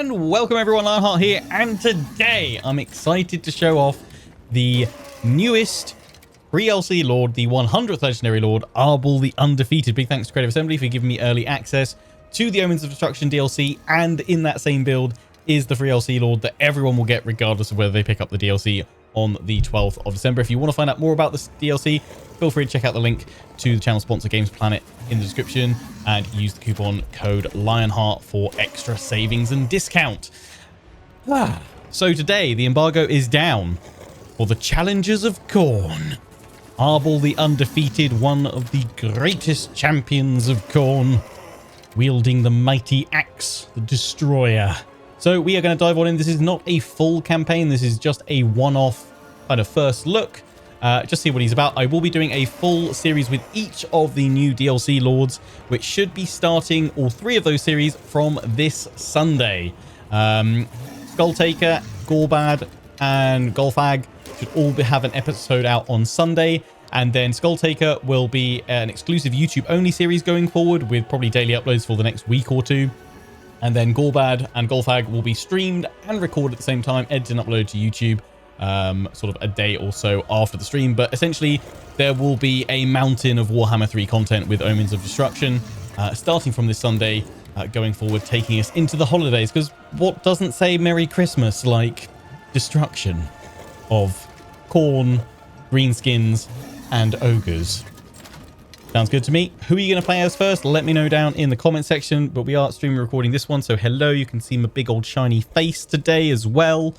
and welcome everyone, Lionheart here, and today I'm excited to show off the newest pre-LC Lord, the 100th Legendary Lord, Arbaal the Undefeated. Big thanks to Creative Assembly for giving me early access to the Omens of Destruction DLC, and in that same build is the free LC Lord that everyone will get regardless of whether they pick up the DLC on the 12th of December. If you want to find out more about this DLC, feel free to check out the link to the channel sponsor Games Planet in the description and use the coupon code Lionheart for extra savings and discount. So today the embargo is down for the Challengers of Khorne. Arbaal the Undefeated, one of the greatest champions of Khorne, wielding the mighty axe, the Destroyer. So we are going to dive on in. This is not a full campaign. This is just a one-off kind of first look. Just see what he's about. I will be doing a full series with each of the new DLC Lords, which should be starting all three of those series from this Sunday. Skulltaker, Gorbad, and Golfag should all have an episode out on Sunday. And then Skulltaker will be an exclusive YouTube-only series going forward with probably daily uploads for the next week or two. And then Gorbad and Golfag will be streamed and recorded at the same time, edited and uploaded to YouTube sort of a day or so after the stream. But essentially, there will be a mountain of Warhammer 3 content with Omens of Destruction, starting from this Sunday, going forward, taking us into the holidays. Because what doesn't say Merry Christmas like destruction of Khorne, greenskins, and ogres? Sounds good to me. Who are you going to play as first? Let me know down in the comment section. But we are streaming recording this one, so hello. You can see my big old shiny face today as well.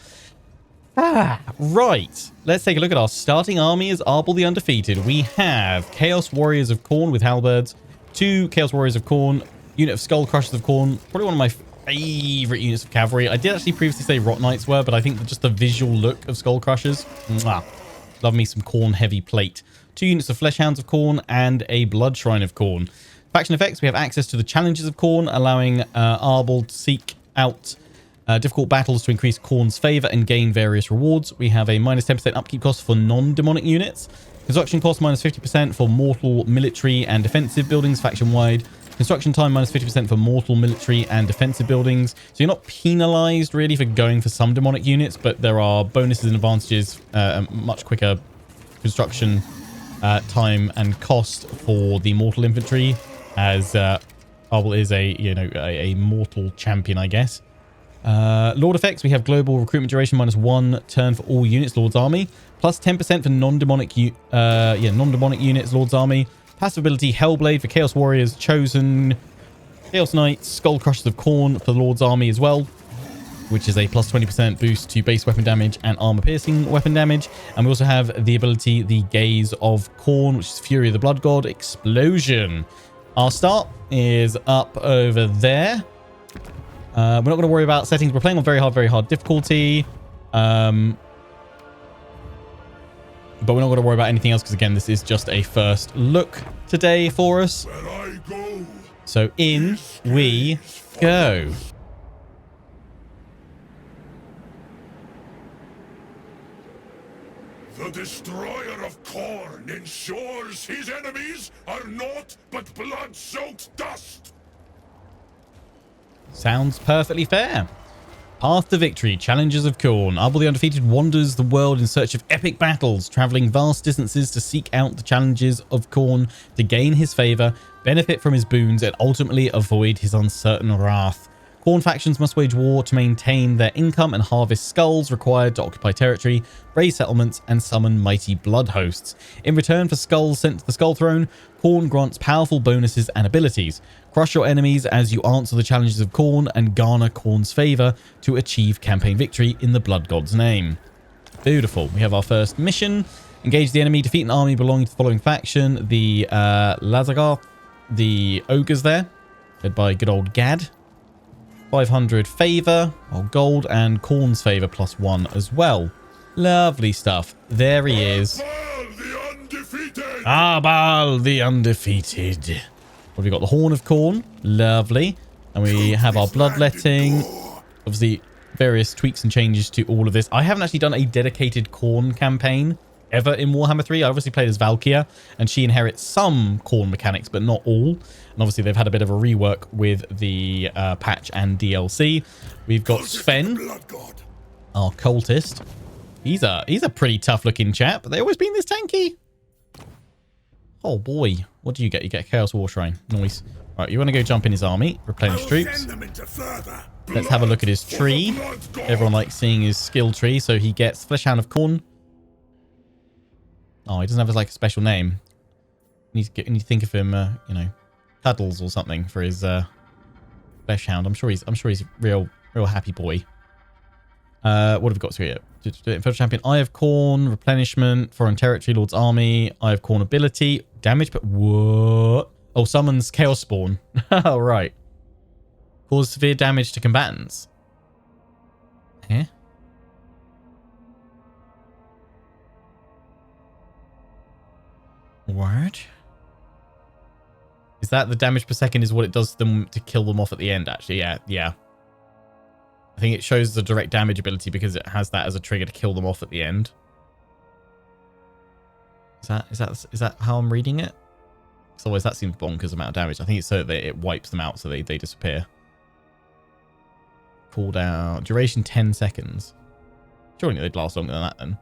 Right. Let's take a look at our starting army as Arbaal the Undefeated. We have Chaos Warriors of Khorne with halberds, 2 Chaos Warriors of Khorne, unit of Skull Crushers of Khorne, probably one of my favorite units of cavalry. I did actually previously say Rot Knights were, but I think just the visual look of Skull Crushers. Love me some Khorne heavy plate. 2 units of Flesh Hounds of Khorne and a Blood Shrine of Khorne. Faction effects, we have access to the Challenges of Khorne, allowing Arbaal to seek out difficult battles to increase Khorne's favor and gain various rewards. We have a minus 10% upkeep cost for non-demonic units. Construction cost minus 50% for mortal, military, and defensive buildings faction-wide. Construction time minus 50% for mortal, military, and defensive buildings. So you're not penalized really for going for some demonic units, but there are bonuses and advantages, much quicker construction time and cost for the mortal infantry, as Arbaal is a mortal champion, I guess. Lord effects, we have global recruitment duration minus 1 turn for all units, Lord's army, plus 10% for non-demonic units, Lord's army. Passive ability Hellblade for Chaos Warriors, Chosen, Chaos Knights, Skull Crushers of Khorne for the Lord's army as well, which is a plus 20% boost to base weapon damage and armor piercing weapon damage. And we also have the ability, the Gaze of Khorne, which is Fury of the Blood God, Explosion. Our start is up over there. We're not going to worry about settings. We're playing on very hard difficulty. But we're not going to worry about anything else because, again, this is just a first look today for us. So in we go. The Destroyer of Khorne ensures his enemies are naught but blood-soaked dust. Sounds perfectly fair. Path to victory, Challengers of Khorne. Arbaal the Undefeated wanders the world in search of epic battles, traveling vast distances to seek out the challenges of Khorne to gain his favor, benefit from his boons, and ultimately avoid his uncertain wrath. Khorne factions must wage war to maintain their income and harvest skulls required to occupy territory, raise settlements, and summon mighty blood hosts. In return for skulls sent to the Skull Throne, Khorne grants powerful bonuses and abilities. Crush your enemies as you answer the challenges of Khorne and garner Khorne's favor to achieve campaign victory in the Blood God's name. Beautiful. We have our first mission. Engage the enemy, defeat an army belonging to the following faction. The Lazagarth, the ogres there, led by good old Gad. 500 favor, gold, and Khorne's favor plus 1 as well. Lovely stuff. There he is. Arbaal the Undefeated! Arbaal the Undefeated. What have we got? The Horn of Khorne. Lovely. And we have our bloodletting. Obviously, various tweaks and changes to all of this. I haven't actually done a dedicated Khorne campaign ever in Warhammer 3. I obviously played as Valkyria, and she inherits some Khorne mechanics, but not all. And obviously they've had a bit of a rework with the patch and DLC. We've got Sven, our cultist. He's a pretty tough looking chap. They always been this tanky. Oh boy, what do you get? You get a Chaos War Shrine. Nice. Right, you want to go jump in his army, replenish troops. Let's have a look at his tree. Everyone likes seeing his skill tree. So he gets Fleshhound of Khorne. Oh, he doesn't have like a special name. You need to think of him, you know, Cuddles or something for his Fleshhound. I'm sure he's a real happy boy. What have we got here? Infernal Champion, Eye of Khorne, replenishment, foreign territory, Lord's army, Eye of Khorne ability, damage, but what? Oh, summons Chaos Spawn. Oh, right. Cause severe damage to combatants. Eh? What? Is that the damage per second is what it does to them to kill them off at the end, actually? Yeah. I think it shows the direct damage ability because it has that as a trigger to kill them off at the end. Is that how I'm reading it? Because otherwise that seems bonkers amount of damage. I think it's so that it wipes them out so they disappear. Cooldown. Duration 10 seconds. Surely they'd last longer than that then.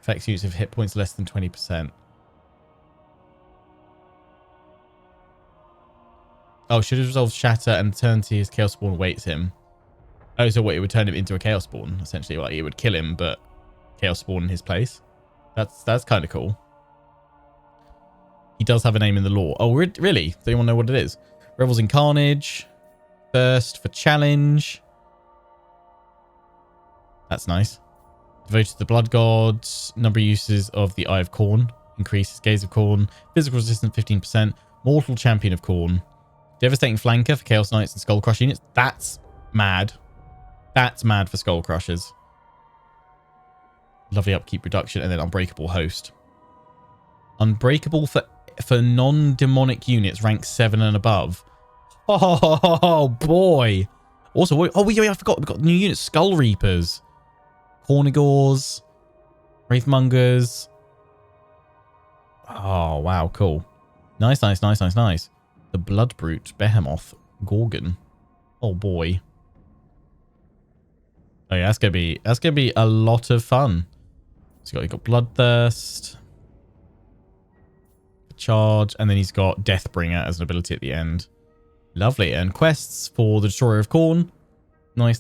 Affects use of hit points less than 20%. Oh, should have resolved Shatter and turn to his Chaos Spawn awaits him. Oh, so what? It would turn him into a Chaos Spawn, essentially. Like, it would kill him, but Chaos Spawn in his place. That's kind of cool. He does have a name in the lore. Oh, really? Does anyone know what it is? Revels in Carnage. Thirst for Challenge. That's nice. Devoted to the Blood Gods. Number of uses of the Eye of Khorne. Increases Gaze of Khorne. Physical resistance 15%. Mortal Champion of Khorne. Devastating Flanker for Chaos Knights and Skull Crush units. That's mad. That's mad for Skull Crushers. Lovely upkeep reduction. And then Unbreakable Host. Unbreakable for non-demonic units rank 7 and above. Oh, boy. Also, I forgot. We've got new units. Skull Reapers. Cornigors. Wraithmongers. Oh, wow. Cool. Nice. The Blood Brute, Behemoth, Gorgon. Oh boy. Oh yeah, that's gonna be a lot of fun. So you got Bloodthirst, Charge, and then he's got Deathbringer as an ability at the end. Lovely. And quests for the Destroyer of Khorne. Nice.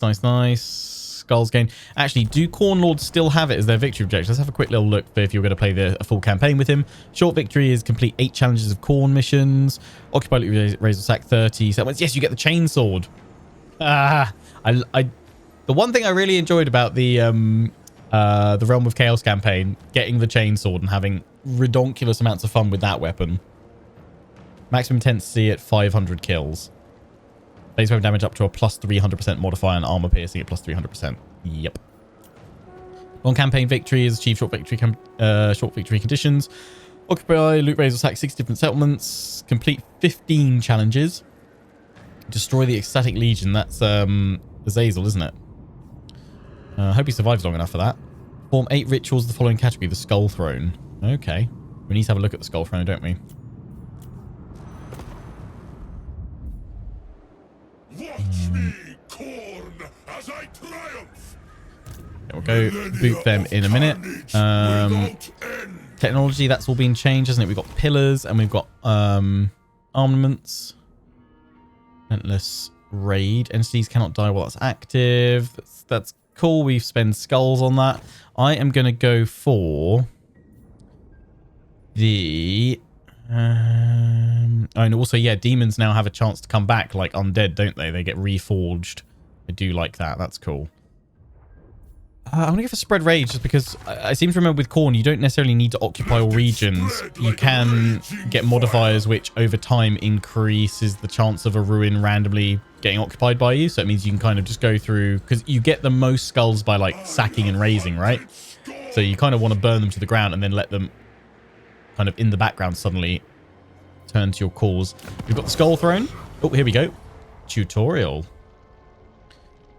Skulls gain. Actually, do Khorne Lords still have it as their victory objective? Let's have a quick little look for if you're going to play a full campaign with him. Short victory is complete 8 challenges of Khorne missions. Occupy Razor Sack 30 settlements. Yes, you get the chainsword. The one thing I really enjoyed about the Realm of Chaos campaign, getting the chainsword and having redonkulous amounts of fun with that weapon. Maximum intensity at 500 kills. Base weapon damage up to a plus 300% modifier and armor piercing at plus 300%. Yep. One campaign victory is achieve short victory conditions. Occupy, loot, razor, sack 6 different settlements. Complete 15 challenges. Destroy the Ecstatic Legion. That's Azazel, isn't it? I hope he survives long enough for that. Perform 8 rituals of the following category. The Skull Throne. Okay. We need to have a look at the Skull Throne, don't we? Watch me, Khorne, as I triumph. We'll go boot them in a minute. Technology, that's all been changed, hasn't it? We've got pillars and we've got armaments. Relentless Raid. Entities cannot die while that's active. That's cool. We've spent skulls on that. I am going to go for the... and also, yeah, demons now have a chance to come back like undead, don't they? They get reforged. I do like that. That's cool. I'm going to go for Spread Rage just because I seem to remember with Khorne, you don't necessarily need to occupy all regions. You can get modifiers which over time increases the chance of a ruin randomly getting occupied by you. So it means you can kind of just go through, because you get the most skulls by like sacking and raising, right? So you kind of want to burn them to the ground and then let them kind of in the background suddenly turn to your cause. We've got the Skull Throne. Oh, here we go. Tutorial.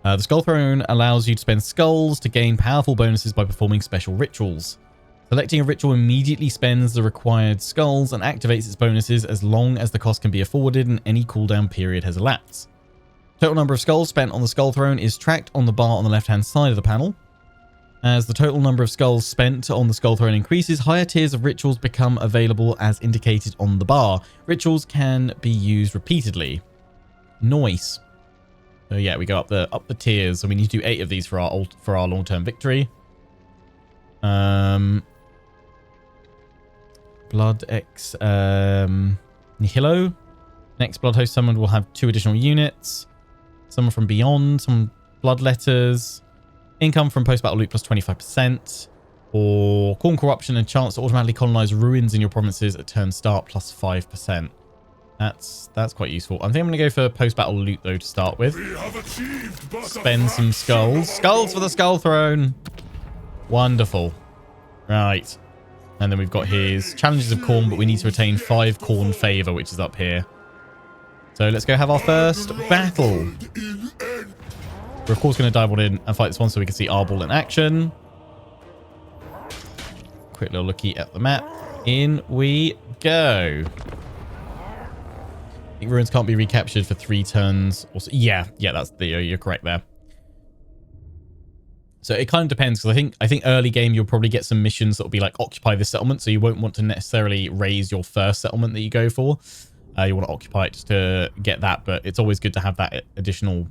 The Skull Throne allows you to spend skulls to gain powerful bonuses by performing special rituals. Selecting a ritual immediately spends the required skulls and activates its bonuses as long as the cost can be afforded and any cooldown period has elapsed. Total number of skulls spent on the Skull Throne is tracked on the bar on the left-hand side of the panel. As the total number of skulls spent on the Skull Throne increases, higher tiers of rituals become available as indicated on the bar. Rituals can be used repeatedly. Nice. So yeah, we go up the tiers. So we need to do 8 of these for our long-term victory. Blood X Nihilo. Next Blood Host summoned will have 2 additional units. Someone from Beyond, some Blood Letters. Income from post-battle loot plus 25%. Or Corn Corruption and chance to automatically colonize ruins in your provinces at turn start plus 5%. That's quite useful. I think I'm going to go for post-battle loot though to start with. Spend some skulls. Skulls for the Skull Throne. Wonderful. Right. And then we've got his Challenges of Corn, but we need to retain 5 Corn Favor, which is up here. So let's go have our first battle. We're of course going to dive on in and fight this one so we can see Arbaal in action. Quick little looky at the map. In we go. I think ruins can't be recaptured for 3 turns. Also, yeah, that's you're correct there. So it kind of depends, because I think early game you'll probably get some missions that will be like occupy this settlement, so you won't want to necessarily raise your first settlement that you go for. You want to occupy it just to get that, but it's always good to have that additional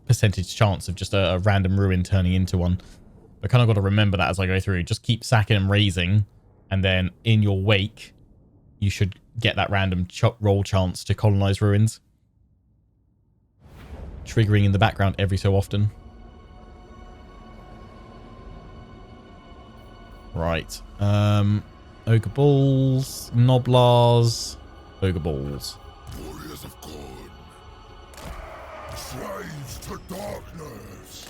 percentage chance of just a random ruin turning into one. I kind of got to remember that as I go through. Just keep sacking and raising, and then in your wake, you should get that random roll chance to colonize ruins. Triggering in the background every so often. Right. Ogre Balls, Noblars, Ogre Balls. Warriors of Corn. Slaves to darkness.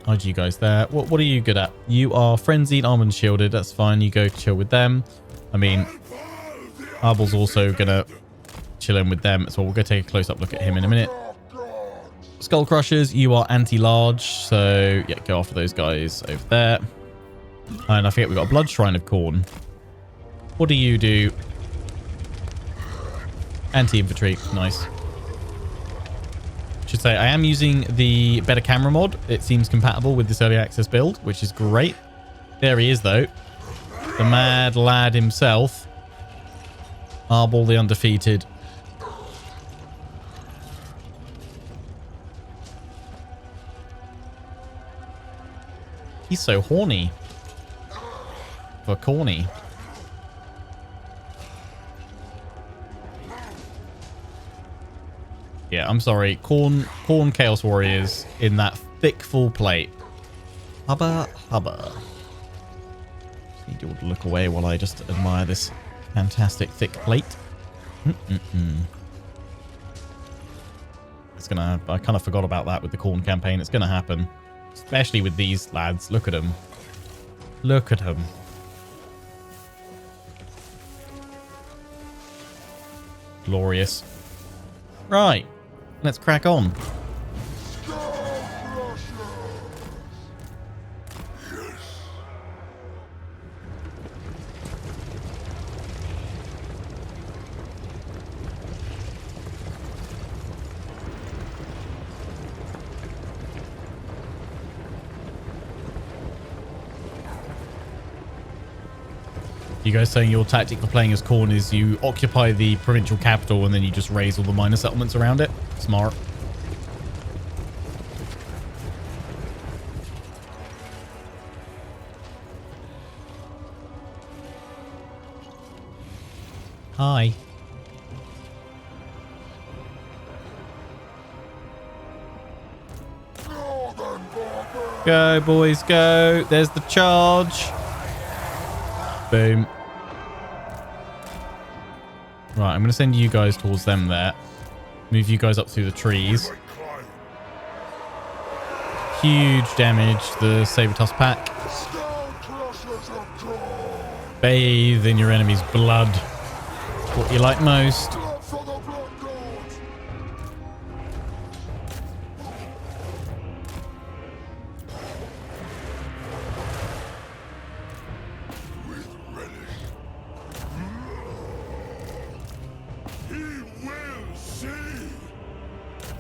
How'd you guys there? What are you good at? You are frenzied, armored, and shielded. That's fine. You go chill with them. I mean, Arbaal's also gonna chill in with them, so we'll go take a close-up look at him in a minute. Skull Crushers, you are anti-large, so yeah, go after those guys over there. And I forget we've got a Blood Shrine of Corn. What do you do? Anti-infantry, nice. Should say I am using the better camera mod. It seems compatible with this early access build, which is great. There he is though, the mad lad himself, Arbaal the Undefeated. He's so horny for corny. Yeah, I'm sorry. Corn Chaos Warriors in that thick full plate. Hubba hubba. Just need you all to look away while I just admire this fantastic thick plate. It's gonna. I kind of forgot about that with the Corn campaign. It's gonna happen. Especially with these lads. Look at them. Look at them. Glorious. Right. Let's crack on. You guys saying your tactic for playing as Khorne is you occupy the provincial capital and then you just raise all the minor settlements around it? Smart. Hi. Go, boys, go. There's the charge. Boom. Right, I'm going to send you guys towards them there. Move you guys up through the trees. Huge damage, the Saber-Tusk pack. Bathe in your enemy's blood. What you like most.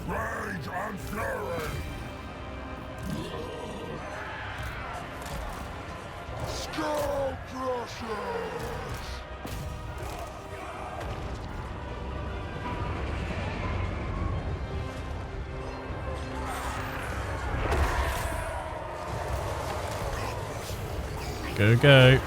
Rage and fury! Skull crushers! Go, go.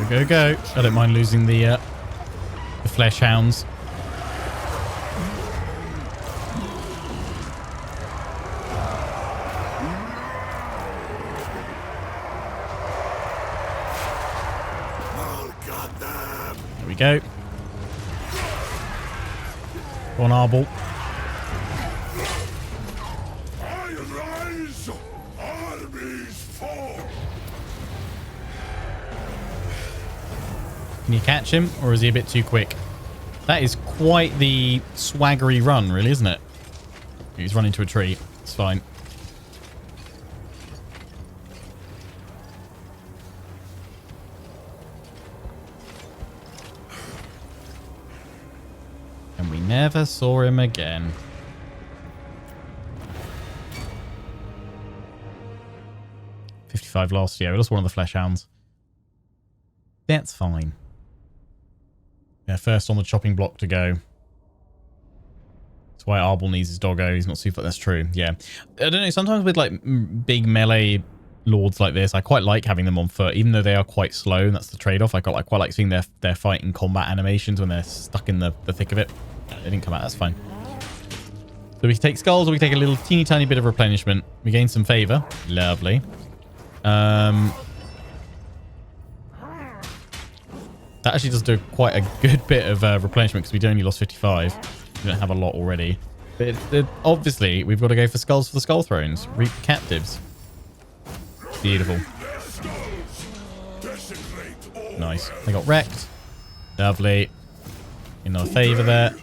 Go, go. I don't mind losing the flesh hounds. There we go. Go on, Arbaal. I rise, armies fall. Can you catch him, or is he a bit too quick? That is quite the swaggery run, really, isn't it? He's run into a tree. It's fine. And we never saw him again. $55 lost. Yeah, we lost one of the flesh hounds. That's fine. Yeah, first on the chopping block to go. That's why Arbaal needs his doggo. He's not super... That's true. Yeah. I don't know. Sometimes with like big melee lords like this, I quite like having them on foot, even though they are quite slow. And that's the trade-off. I quite like seeing their fighting combat animations when they're stuck in the thick of it. They didn't come out. That's fine. So we can take skulls, or we can take a little teeny tiny bit of replenishment. We gain some favor. Lovely. That actually does do quite a good bit of replenishment, because we only lost 55. We don't have a lot already. But obviously, we've got to go for skulls for the skull thrones. Reap the captives. Beautiful. Nice. They got wrecked. Lovely. Another favor there.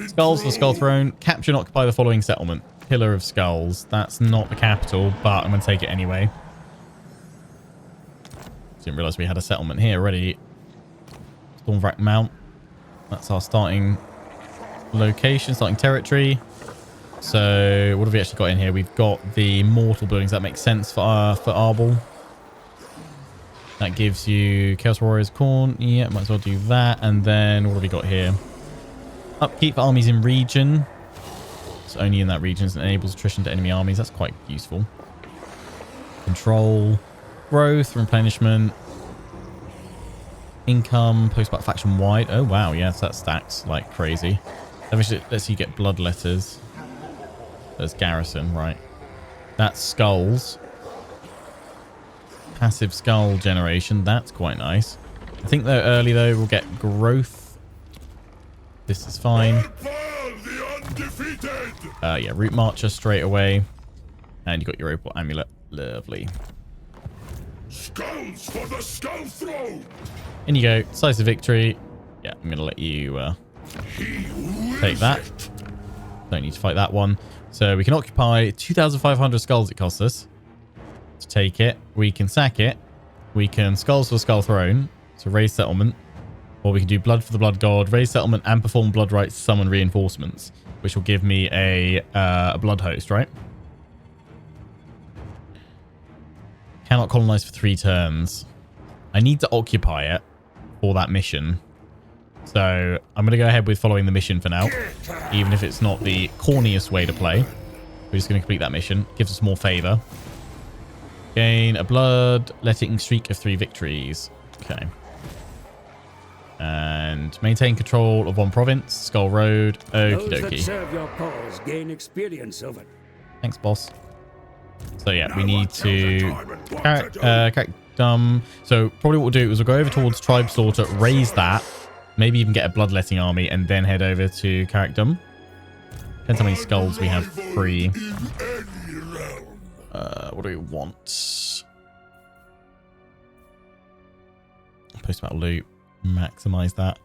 Skulls for the skull throne. Capture and occupy the following settlement. Pillar of Skulls. That's not the capital, but I'm going to take it anyway. Didn't realize we had a settlement here already. Stormwrack Mount. That's our starting location, starting territory. So what have we actually got in here? We've got the mortal buildings. That makes sense for Arbaal. That gives you Chaos Warriors Khorne. Yeah, might as well do that. And then what have we got here? Upkeep for armies in region. It's only in that region. It enables attrition to enemy armies. That's quite useful. Control. Growth, replenishment. Income, post-battle faction wide. Oh, wow. Yes, that stacks like crazy. Let's you get blood letters. There's garrison, right. That's skulls. Passive skull generation. That's quite nice. I think though early though we'll get growth. This is fine. Arbaal, the undefeated. Yeah, root marcher straight away. And you got your opal amulet. Lovely. Skulls for the skull throne. In you go. Decisive victory. Yeah, I'm going to let you take that. Don't need to fight that one. So we can occupy 2,500 skulls it costs us to take it. We can sack it. We can skulls for the skull throne. So raise settlement. Or we can do blood for the blood god, raise settlement, and perform blood rites to summon reinforcements, which will give me a blood host, right? Cannot colonize for 3 turns. I need to occupy it for that mission. So I'm going to go ahead with following the mission for now, even if it's not the corniest way to play. We're just going to complete that mission. Gives us more favor. Gain a blood letting streak of 3 victories. Okay. And and maintain control of one province, Skull Road. Okie Those that dokie. serve your cause gain experience of it. Thanks, boss. So yeah, we Now need until the to time and what to do. character. So probably what we'll do is we'll go over towards Tribe Slaughter, raise that, maybe even get a Bloodletting army, and then head over to Carrickdom. Depends how many skulls we have free. In any realm. What do we want? Post about loot. Maximize that.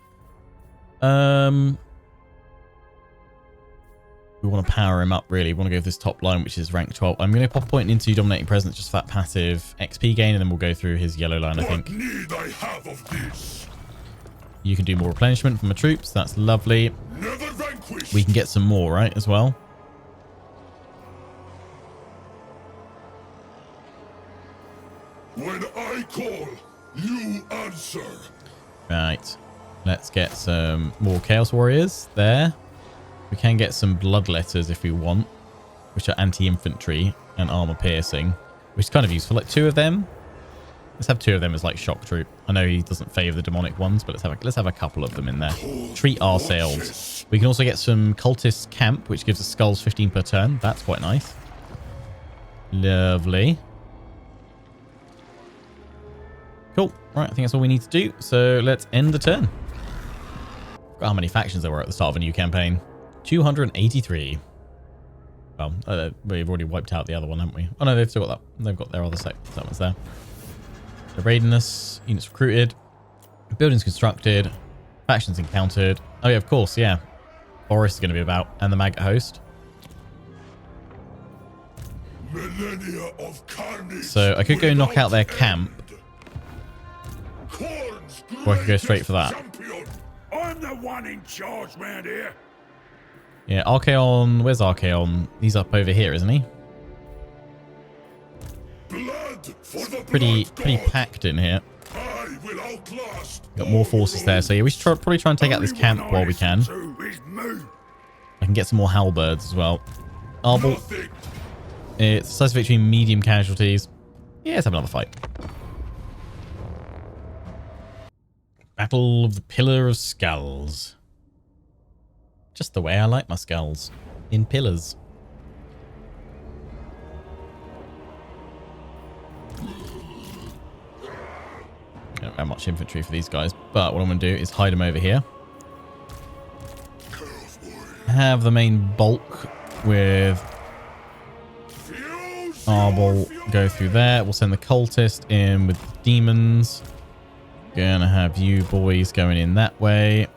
We want to power him up, really. We want to go for this top line, which is rank 12. I'm going to pop a point into Dominating Presence just for that passive XP gain, and then we'll go through his yellow line, I think. What need I have of this? You can do more replenishment from the troops. That's lovely. Never vanquished. We can get some more, right, as well. When I call, you answer. Right. Let's get some more Chaos Warriors there. We can get some Bloodletters if we want, which are anti-infantry and armor piercing, which is kind of useful. Like 2 of them. Let's have 2 of them as like shock troop. I know he doesn't favor the demonic ones, but let's have a couple of them in there. Treat ourselves. We can also get some cultist camp, which gives us skulls 15 per turn. That's quite nice. Lovely. Cool. Right, I think that's all we need to do. So let's end the turn. Forgot how many factions there were at the start of a new campaign. 283. Well, we've already wiped out the other one, haven't we? Oh no, they've still got that. They've got their other set. That one's there. So readiness, units recruited, buildings constructed, factions encountered. Oh yeah, of course, yeah. Boris is going to be about, and the maggot host. Millennia of carnage. So I could go knock out their camp, Khorne's or I could go straight for that. champion. I'm the one in charge, man, here. Yeah, Archaon. Where's Archaon? He's up over here, isn't he? Blood for the Pretty blood god. packed in here. I will outlast. Got more forces there, so yeah, we should probably try and take out this camp while we can. I can get some more halberds as well. Arbaal. Nothing. It's decisive victory, medium casualties. Yeah, let's have another fight. Battle of the Pillar of Skulls. Just the way I like my skulls. In pillars. I don't have much infantry for these guys, but what I'm going to do is hide them over here. Have the main bulk with Arbaal go through there. We'll send the cultist in with the demons. Gonna have you boys going in that way.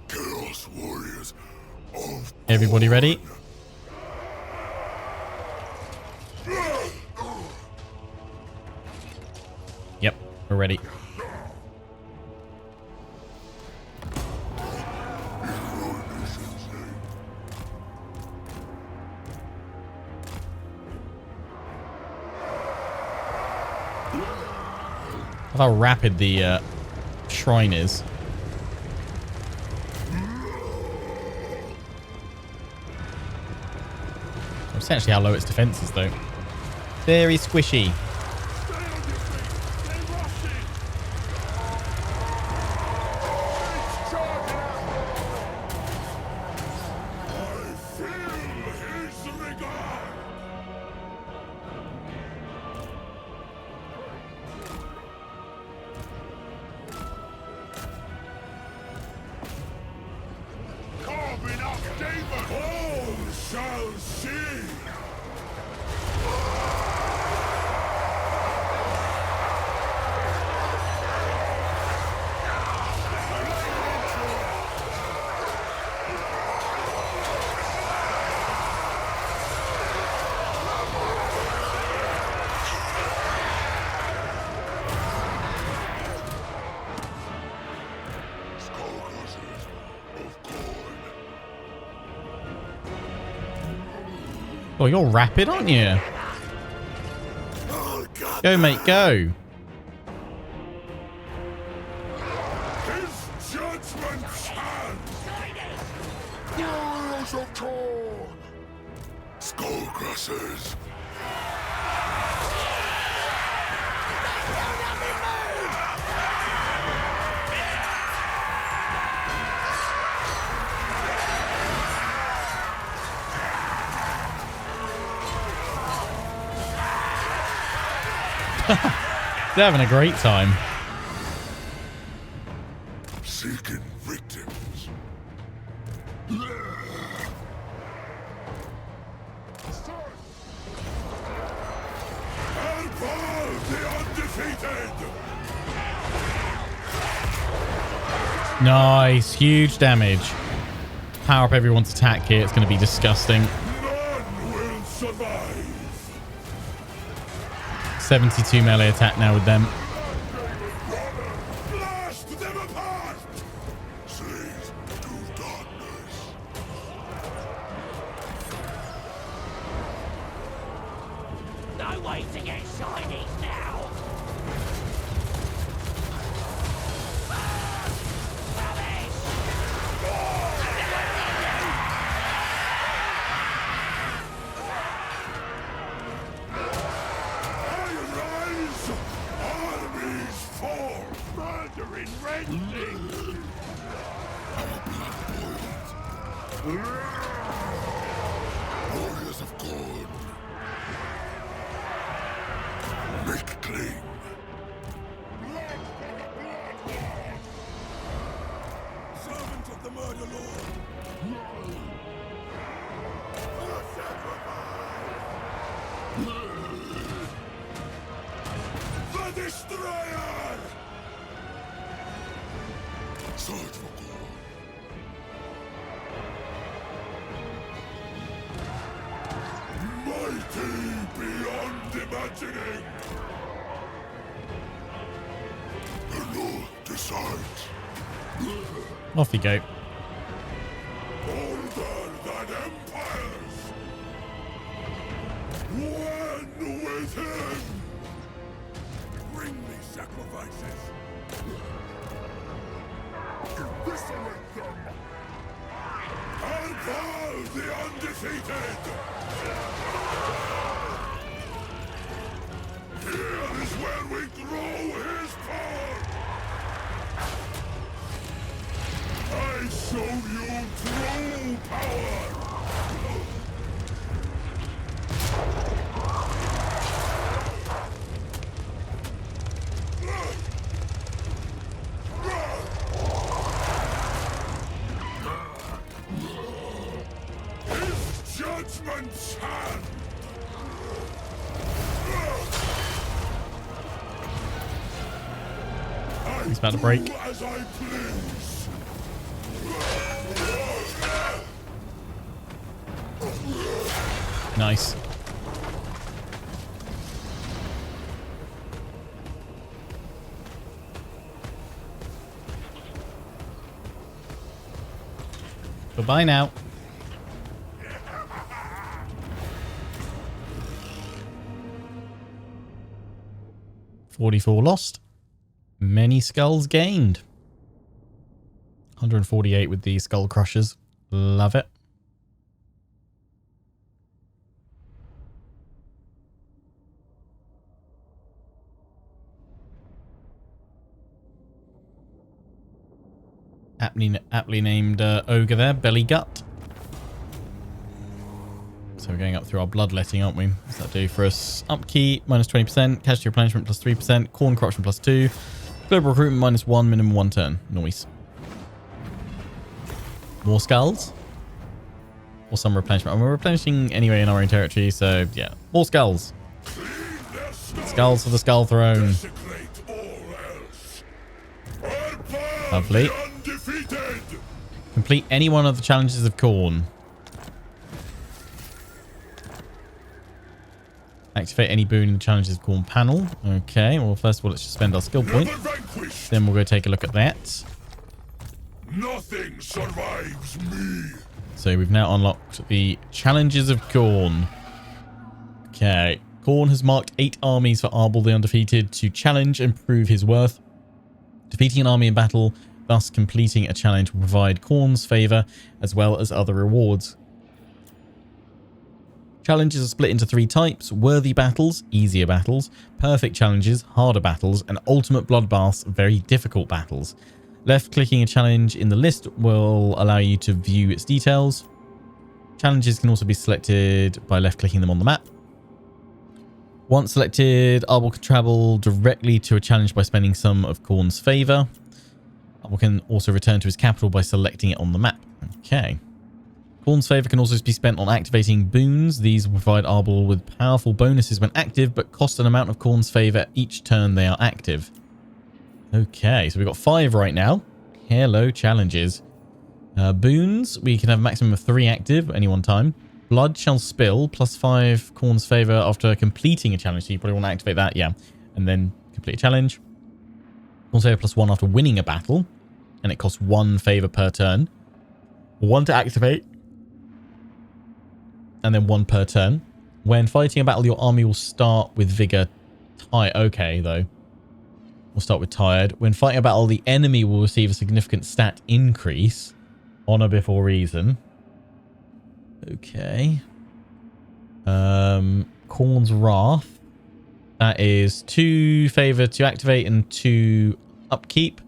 Chaos warriors of Everybody ready? Yep, we're ready. How rapid the shrine is. Essentially how low its defense is, though. Very squishy. Oh, you're rapid, aren't you? Go, mate, go. His judgment's hand. Warriors of Khorne, Skull crushers. They're having a great time. Seeking victims. Arbaal, the undefeated. Nice. Huge damage. Power up everyone's attack here. It's going to be disgusting. None will survive. 72 melee attack now with them. Blast them apart. Slaves to darkness. No way to get shiny now! I rise. Armies fall. Murdering rending. Our blood boiled. Warriors of Khorne. Make clean. Servant of the murder lord. For sacrifice. The destroyer. Sword for Khorne. Mighty beyond imagining. The Lord decides. Off you go. Older than empires. One with him. Bring me sacrifices. Eviscerate them. Arbaal, the undefeated. Here is where we grow his power. I show you true power. His judgment's hand. He's about to break. Do as I please. Nice. Goodbye now. 44 lost. Many skulls gained. 148 with the skull crushers. Love it. Aptly named ogre there, belly gut. So we're going up through our bloodletting, aren't we? What's that do for us? Upkeep, minus 20%. Casualty replenishment, plus 3%. Corn corruption, plus 2. Global recruitment, minus 1. Minimum 1 turn. Nice. More skulls. Or some replenishment. And we're replenishing anyway in our own territory, so yeah. More skulls. Skulls for the skull throne. Lovely. Complete any one of the challenges of Khorne. Activate any boon in the challenges of Khorne panel. Okay, well, first of all, let's just spend our skill point. Then we'll go take a look at that. Nothing survives me. So we've now unlocked the challenges of Khorne. Okay. Khorne has marked 8 armies for Arbaal the Undefeated to challenge and prove his worth. Defeating an army in battle, thus completing a challenge, will provide Khorne's favour as well as other rewards. Challenges are split into 3 types: worthy battles, easier battles, perfect challenges, harder battles, and ultimate bloodbaths, very difficult battles. Left-clicking a challenge in the list will allow you to view its details. Challenges can also be selected by left-clicking them on the map. Once selected, Arbaal can travel directly to a challenge by spending some of Khorne's favour. Arbaal can also return to his capital by selecting it on the map. Okay. Khorne's favour can also be spent on activating boons. These will provide Arbaal with powerful bonuses when active, but cost an amount of Khorne's favour each turn they are active. Okay, so we've got 5 right now. Hello, challenges. Boons, we can have a maximum of 3 active at any one time. Blood shall spill, +5 Khorne's favour after completing a challenge. So you probably want to activate that, yeah. And then complete a challenge. Khorne's favour +1 after winning a battle. And it costs 1 favour per turn. 1 to activate. And then 1 per turn. When fighting a battle, your army will start with Vigour. Okay, though. We'll start with Tired. When fighting a battle, the enemy will receive a significant stat increase. Honour before reason. Okay. Khorne's Wrath. That is 2 favour to activate and 2 upkeep.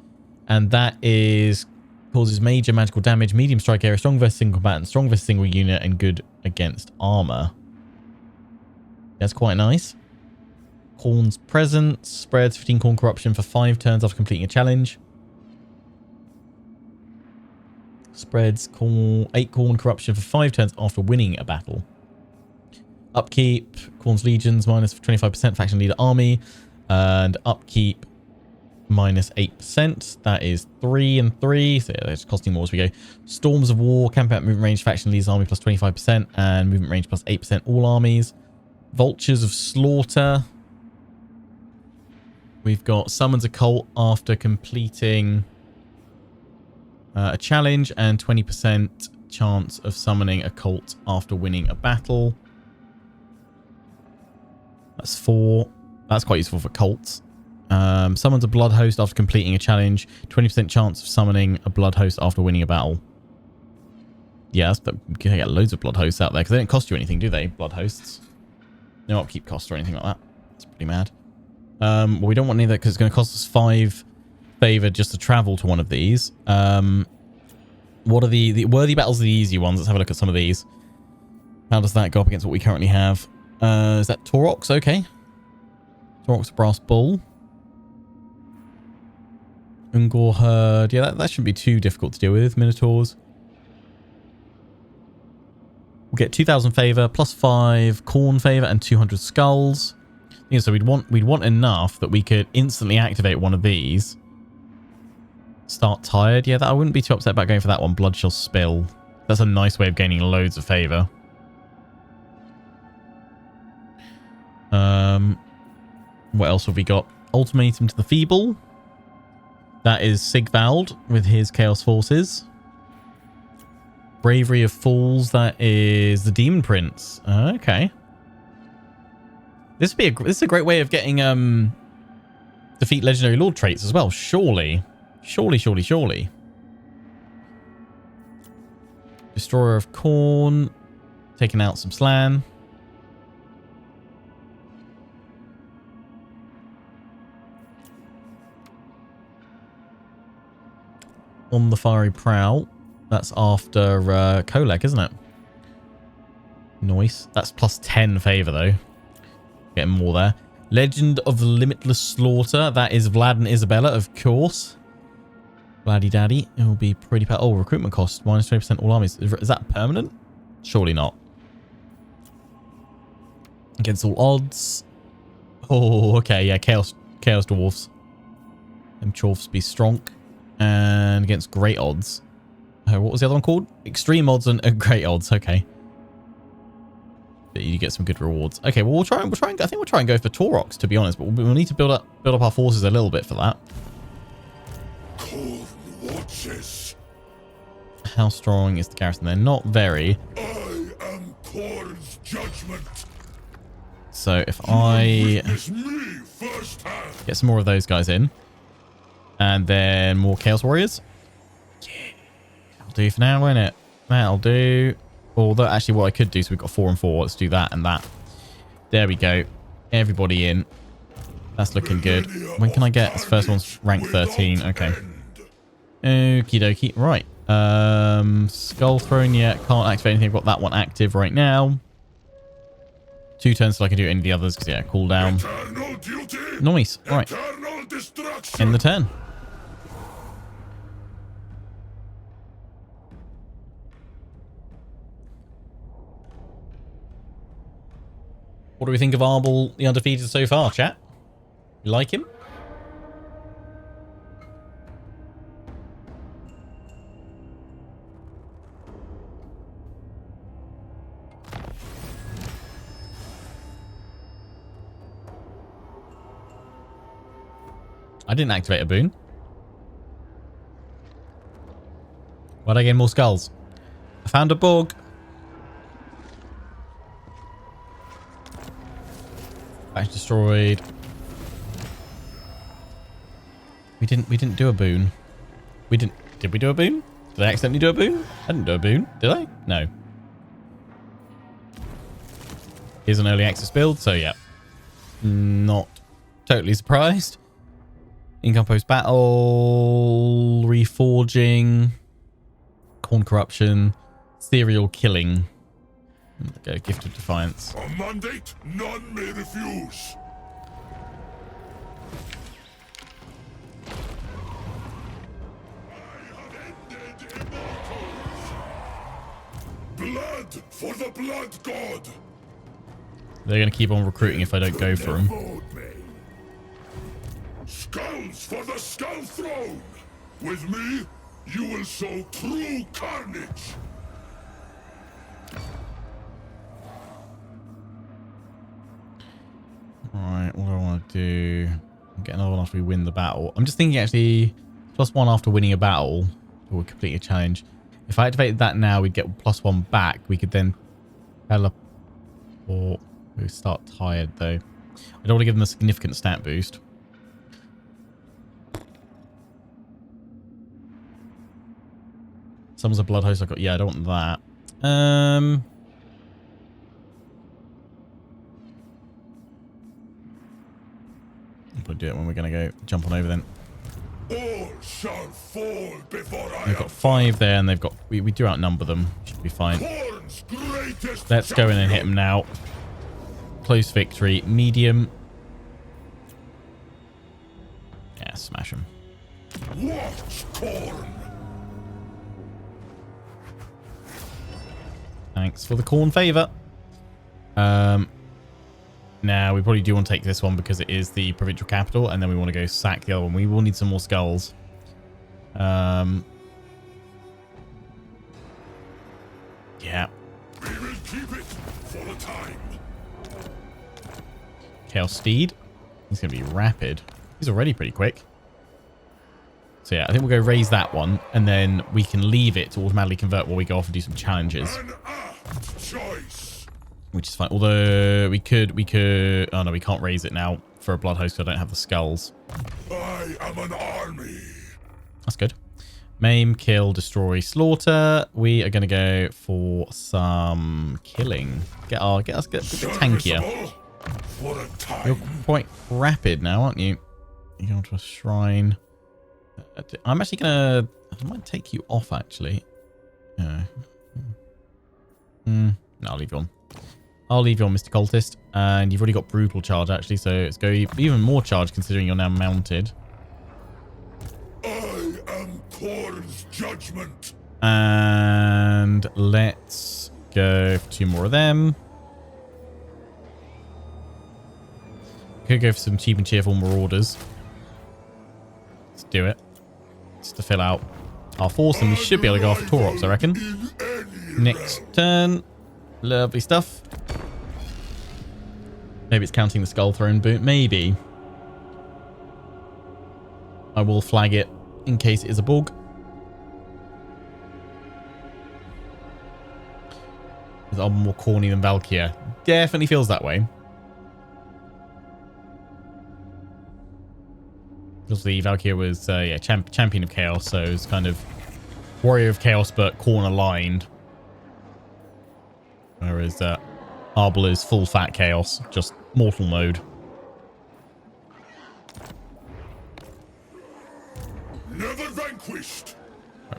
And that is causes major magical damage, medium strike area, strong versus single combatant, strong versus single unit, and good against armor. That's quite nice. Khorne's Presence spreads 15 Khorne corruption for 5 turns after completing a challenge. Spreads 8 Khorne corruption for 5 turns after winning a battle. Upkeep, Khorne's Legions minus 25% faction leader army. And upkeep minus 8%. That is 3 and 3. So yeah, it's costing more as we go. Storms of War, camp out movement range, faction leads army plus 25%. And movement range plus 8% all armies. Vultures of Slaughter. We've got summons a cult after completing a challenge and 20% chance of summoning a cult after winning a battle. That's 4. That's quite useful for cults. Summons a blood host after completing a challenge. 20% chance of summoning a blood host after winning a battle. Yeah, you can get loads of blood hosts out there because they don't cost you anything, do they? Blood hosts. No upkeep costs or anything like that. It's pretty mad. Well, we don't want any of that because it's going to cost us 5 favour just to travel to one of these. What are the worthy battles are the easy ones? Let's have a look at some of these. How does that go up against what we currently have? Is that Taurox? Okay. Taurox Brass Bull. Ungor Herd. Yeah, that shouldn't be too difficult to deal with. Minotaurs. We'll get 2,000 favour, +5 Khorne favour, and 200 skulls. Yeah, so we'd want enough that we could instantly activate one of these. Start Tired. Yeah, I wouldn't be too upset about going for that one. Blood shall spill. That's a nice way of gaining loads of favour. What else have we got? Ultimatum to the Feeble. That is Sigvald with his Chaos Forces. Bravery of Fools. That is the Demon Prince. Okay. This is a great way of getting defeat legendary lord traits as well. Surely. Surely. Destroyer of Khorne. Taking out some Slan. On the Fiery Prowl. That's after Kolek, isn't it? Nice. That's +10 favour though. Getting more there. Legend of the Limitless Slaughter. That is Vlad and Isabella, of course. Vladdy Daddy. It will be pretty... Oh, recruitment cost. Minus 20% all armies. Is that permanent? Surely not. Against all odds. Oh, okay. Yeah, Chaos Dwarfs. Them Chorfs be strong. And against great odds. What was the other one called? Extreme odds and great odds. Okay. But you get some good rewards. Okay, well, I think we'll try and go for Taurox, to be honest, but we'll need to build up our forces a little bit for that. Khorne watches. How strong is the garrison? They're not very. I am Khorne's judgment. So if I Witness me firsthand. get some more of those guys in, and then more Chaos Warriors. Yeah, that'll do for now, won't it? That'll do. Although, actually, what I could do, so we've got 4 and 4. Let's do that and that. There we go. Everybody in. That's looking good. When can I get this first one's rank 13? Okay. Okie dokie. Right. Skull Throne yet. Can't activate anything. I've got that one active right now. 2 turns so I can do any of the others because, yeah, cooldown. Nice. Right. End the turn. What do we think of Arbaal, the Undefeated, so far, chat? You like him? I didn't activate a boon. Why'd I gain more skulls? I found a bug. Batch destroyed. We didn't do a boon. Did we do a boon? Did I accidentally do a boon? I didn't do a boon, did I? No. Here's an early access build, so yeah. Not totally surprised. Income post battle, reforging, corn corruption, serial killing. Go gift of defiance. A mandate none may refuse. I have ended immortals. Blood for the blood god. They're going to keep on recruiting if I don't go for them. Skulls for the skull throne. With me, you will sow true carnage. Alright, what do I want to do? Get another one after we win the battle. I'm just thinking actually, +1 after winning a battle would complete a challenge. If I activated that now, we'd get +1 back. We could then teleport. We start tired though. I don't want to give them a significant stat boost. Someone's a blood host. I got. Yeah, I don't want that. We'll do it when we're going to go jump on over then. All shall fall before I They've got 5 there, and they've got. We do outnumber them. Should be fine. Let's go in and hit them now. Close victory. Medium. Yeah, smash them. Watch corn. Thanks for the corn favor. Now, we probably do want to take this one because it is the provincial capital, and then we want to go sack the other one. We will need some more skulls. Yeah. We will keep it for a time. Chaos Steed. He's going to be rapid. He's already pretty quick. So yeah, I think we'll go raise that one, and then we can leave it to automatically convert while we go off and do some challenges. An apt choice. Which is fine. Although we could. Oh no, we can't raise it now for a blood host because I don't have the skulls. I am an army. That's good. Maim, kill, destroy, slaughter. We are going to go for some killing. Get a bit tankier. For a time. You're quite rapid now, aren't you? You go to a shrine. I'm actually gonna. I might take you off actually. No, I'll leave you on. I'll leave you on, Mr. Cultist. And you've already got brutal charge actually, so let's go even more charge considering you're now mounted. I am Korn's judgment. And let's go for 2 more of them. Could go for some cheap and cheerful marauders. Let's do it. Just to fill out our force, and we should be able to go after Taurox, I reckon. Next turn. Lovely stuff. Maybe it's counting the Skull Throne boot. Maybe. I will flag it in case it is a bug. Is Arbaal more corny than Valkyria? Definitely feels that way. Because the Valkyria was yeah, champion of chaos, so it's kind of warrior of chaos, but corner aligned. Whereas Arbaal is full fat chaos, just mortal mode. Never vanquished.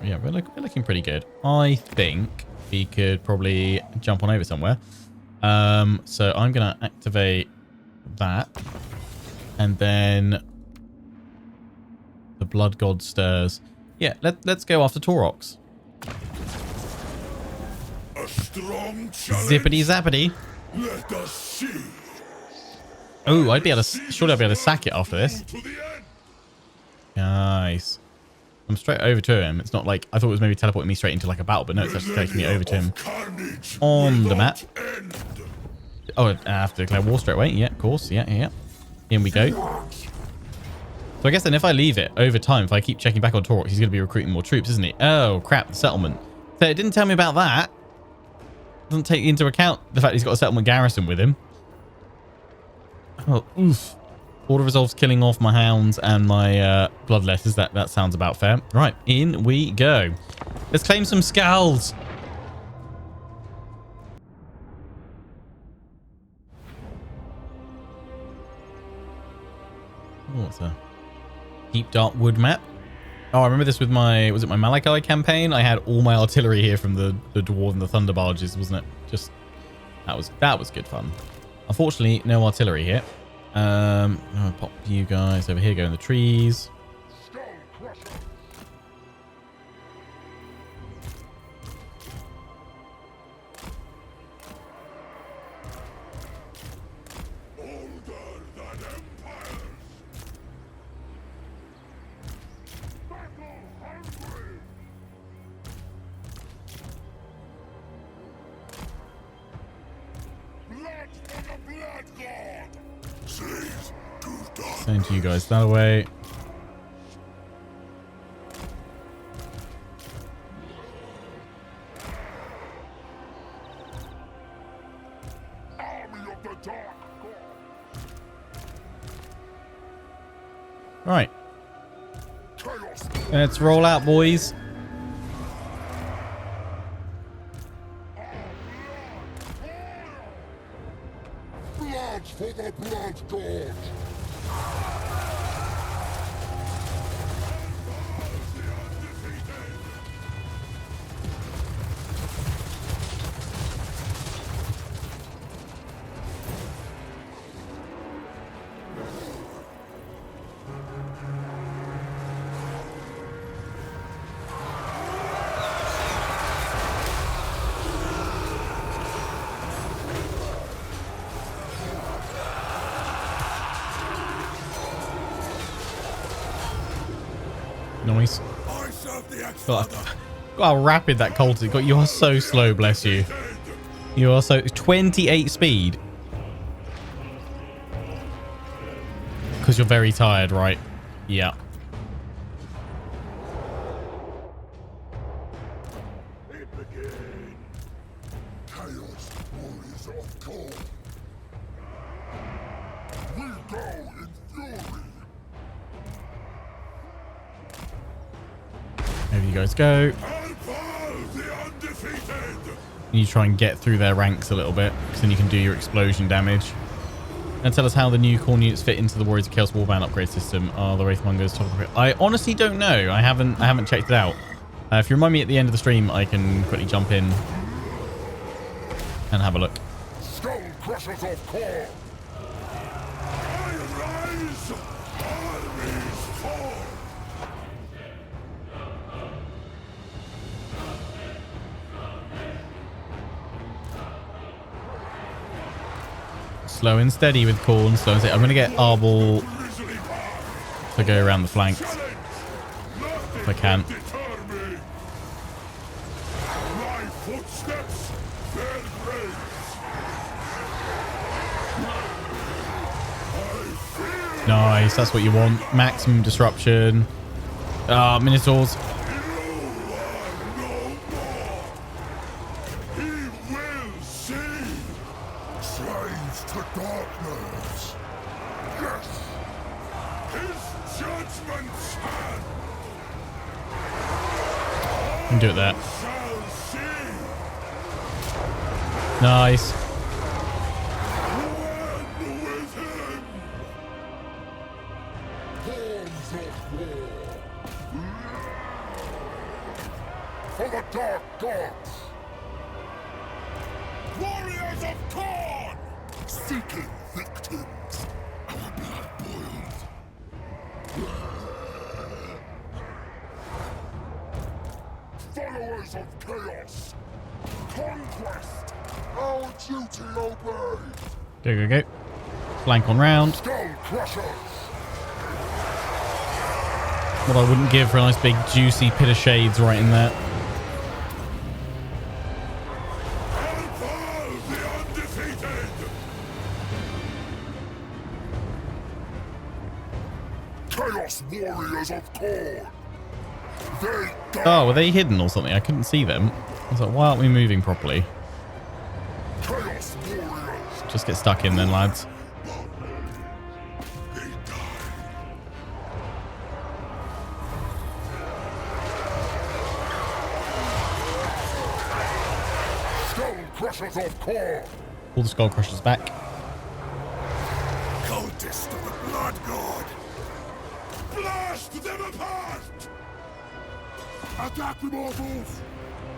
Yeah, we're looking pretty good. I think we could probably jump on over somewhere. So I'm going to activate that. And then the blood god stirs. Yeah, let's go after Taurox. A strong challenge. Zippity zappity. Let us see. Oh, I'd be able to, surely I'd be able to sack it after this. To the end. Nice. I'm straight over to him. It's not like, I thought it was maybe teleporting me straight into like a battle, but no, it's actually taking me over to him Carnage on the map. end. Oh, I have to declare war straight away. Yeah, of course. Yeah. In we go. So I guess then if I leave it over time, if I keep checking back on Taurox, he's going to be recruiting more troops, isn't he? Oh, crap. The settlement. So it didn't tell me about that. Doesn't take into account the fact he's got a settlement garrison with him. Oh, oof. Order resolves killing off my hounds and my bloodletters. That sounds about fair. Right, in we go. Let's claim some skulls. Oh, what's a deep dark wood map? Oh, I remember this with my, was it my Malachi campaign? I had all my artillery here from the Dwarf and the Thunder Barges, wasn't it? Just, that was good fun. Unfortunately, no artillery here. I'll pop you guys over here, go in the trees. Send you guys that way. Right. Let's roll out, boys. Blood for the blood god. Nice. God, how rapid that Colty got. You are so slow, bless you. You are so 28 speed. Because you're very tired, right? Yeah. Chaos warriors of Khorne. We go in fury. There you guys go. Arbaal the undefeated. You try and get through their ranks a little bit, because then you can do your explosion damage. And tell us how the new Khorne units fit into the Warriors of Chaos Warband upgrade system. Are the Wraithmongers top of the... I honestly don't know. I haven't checked it out. If you remind me at the end of the stream, I can quickly jump in and have a look. Skull crushers of Khorne. I rise. Armies fall. Slow and steady with Khorne. Slow and steady. I'm going to get Arbaal to go around the flanks if I can. My footsteps bear grace. Nice. That's what you want. Maximum disruption. Minotaurs. Darkness. Yes. His judgment's hand. Can do it there. Shall see. Nice. One with him! Horns of war! For the dark gods! Warriors of Khorne! Seeking victims! Our blood boils. Followers of chaos! Conquest! Our duty obey! Go, go, go. Flank on round. Skull crushers! What I wouldn't give for a nice big juicy pit of shades right in there. Arbaal the undefeated! Chaos warriors of Khorne! They die! Oh, were they hidden or something? I couldn't see them. I was like, why aren't we moving properly? Chaos warriors! Just get stuck in then, lads. They die! Skull crushers of Khorne! Pull the skull crushers back. Cultist of the Blood God! Blast them apart! Attack them all, Wolf!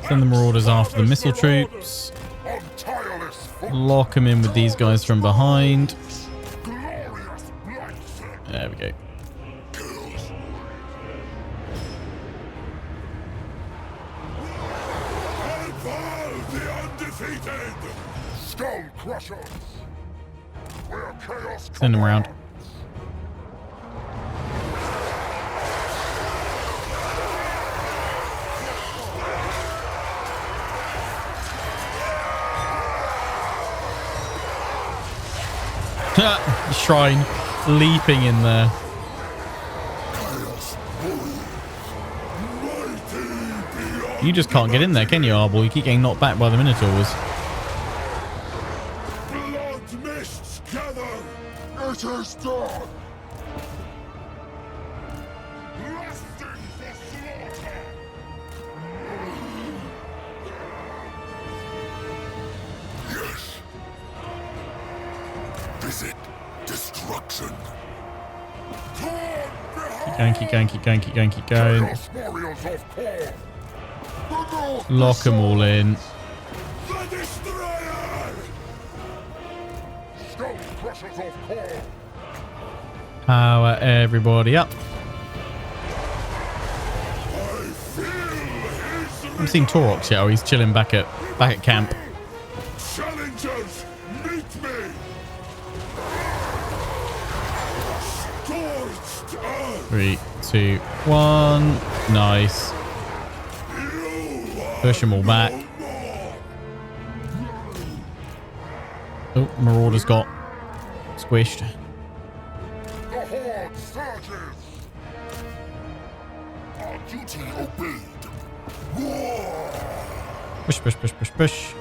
Send the marauders after the missile troops. On tireless foot! Lock them in with these guys from behind. Glorious bloodshed! There we go. Kills! Arbaal the undefeated! Skull crushers! Where chaos Send them around. Shrine leaping in there. Chaos warriors! Mighty beyond You just can't get in there, can you, Arbaal? You keep getting knocked back by the Minotaurs. blood mists gather! It is done! Lusting for slaughter! Yes! Visit destruction! Khorne behind! Keep going, keep going, keep going, keep going, keep going. Chaos warriors of Khorne! The North Lock them all in. The Destroyer! Skull crushers of Khorne! Power everybody up. I feel his I haven't seen Torox yet. Oh, he's chilling back at camp. Challengers, meet me! Scorched earth! 3, 2, 1. Nice. You are Push them all back. no more! Oh, Marauder's got squished. The horde surges! Our duty obeyed! War! Push, push, push, push, push.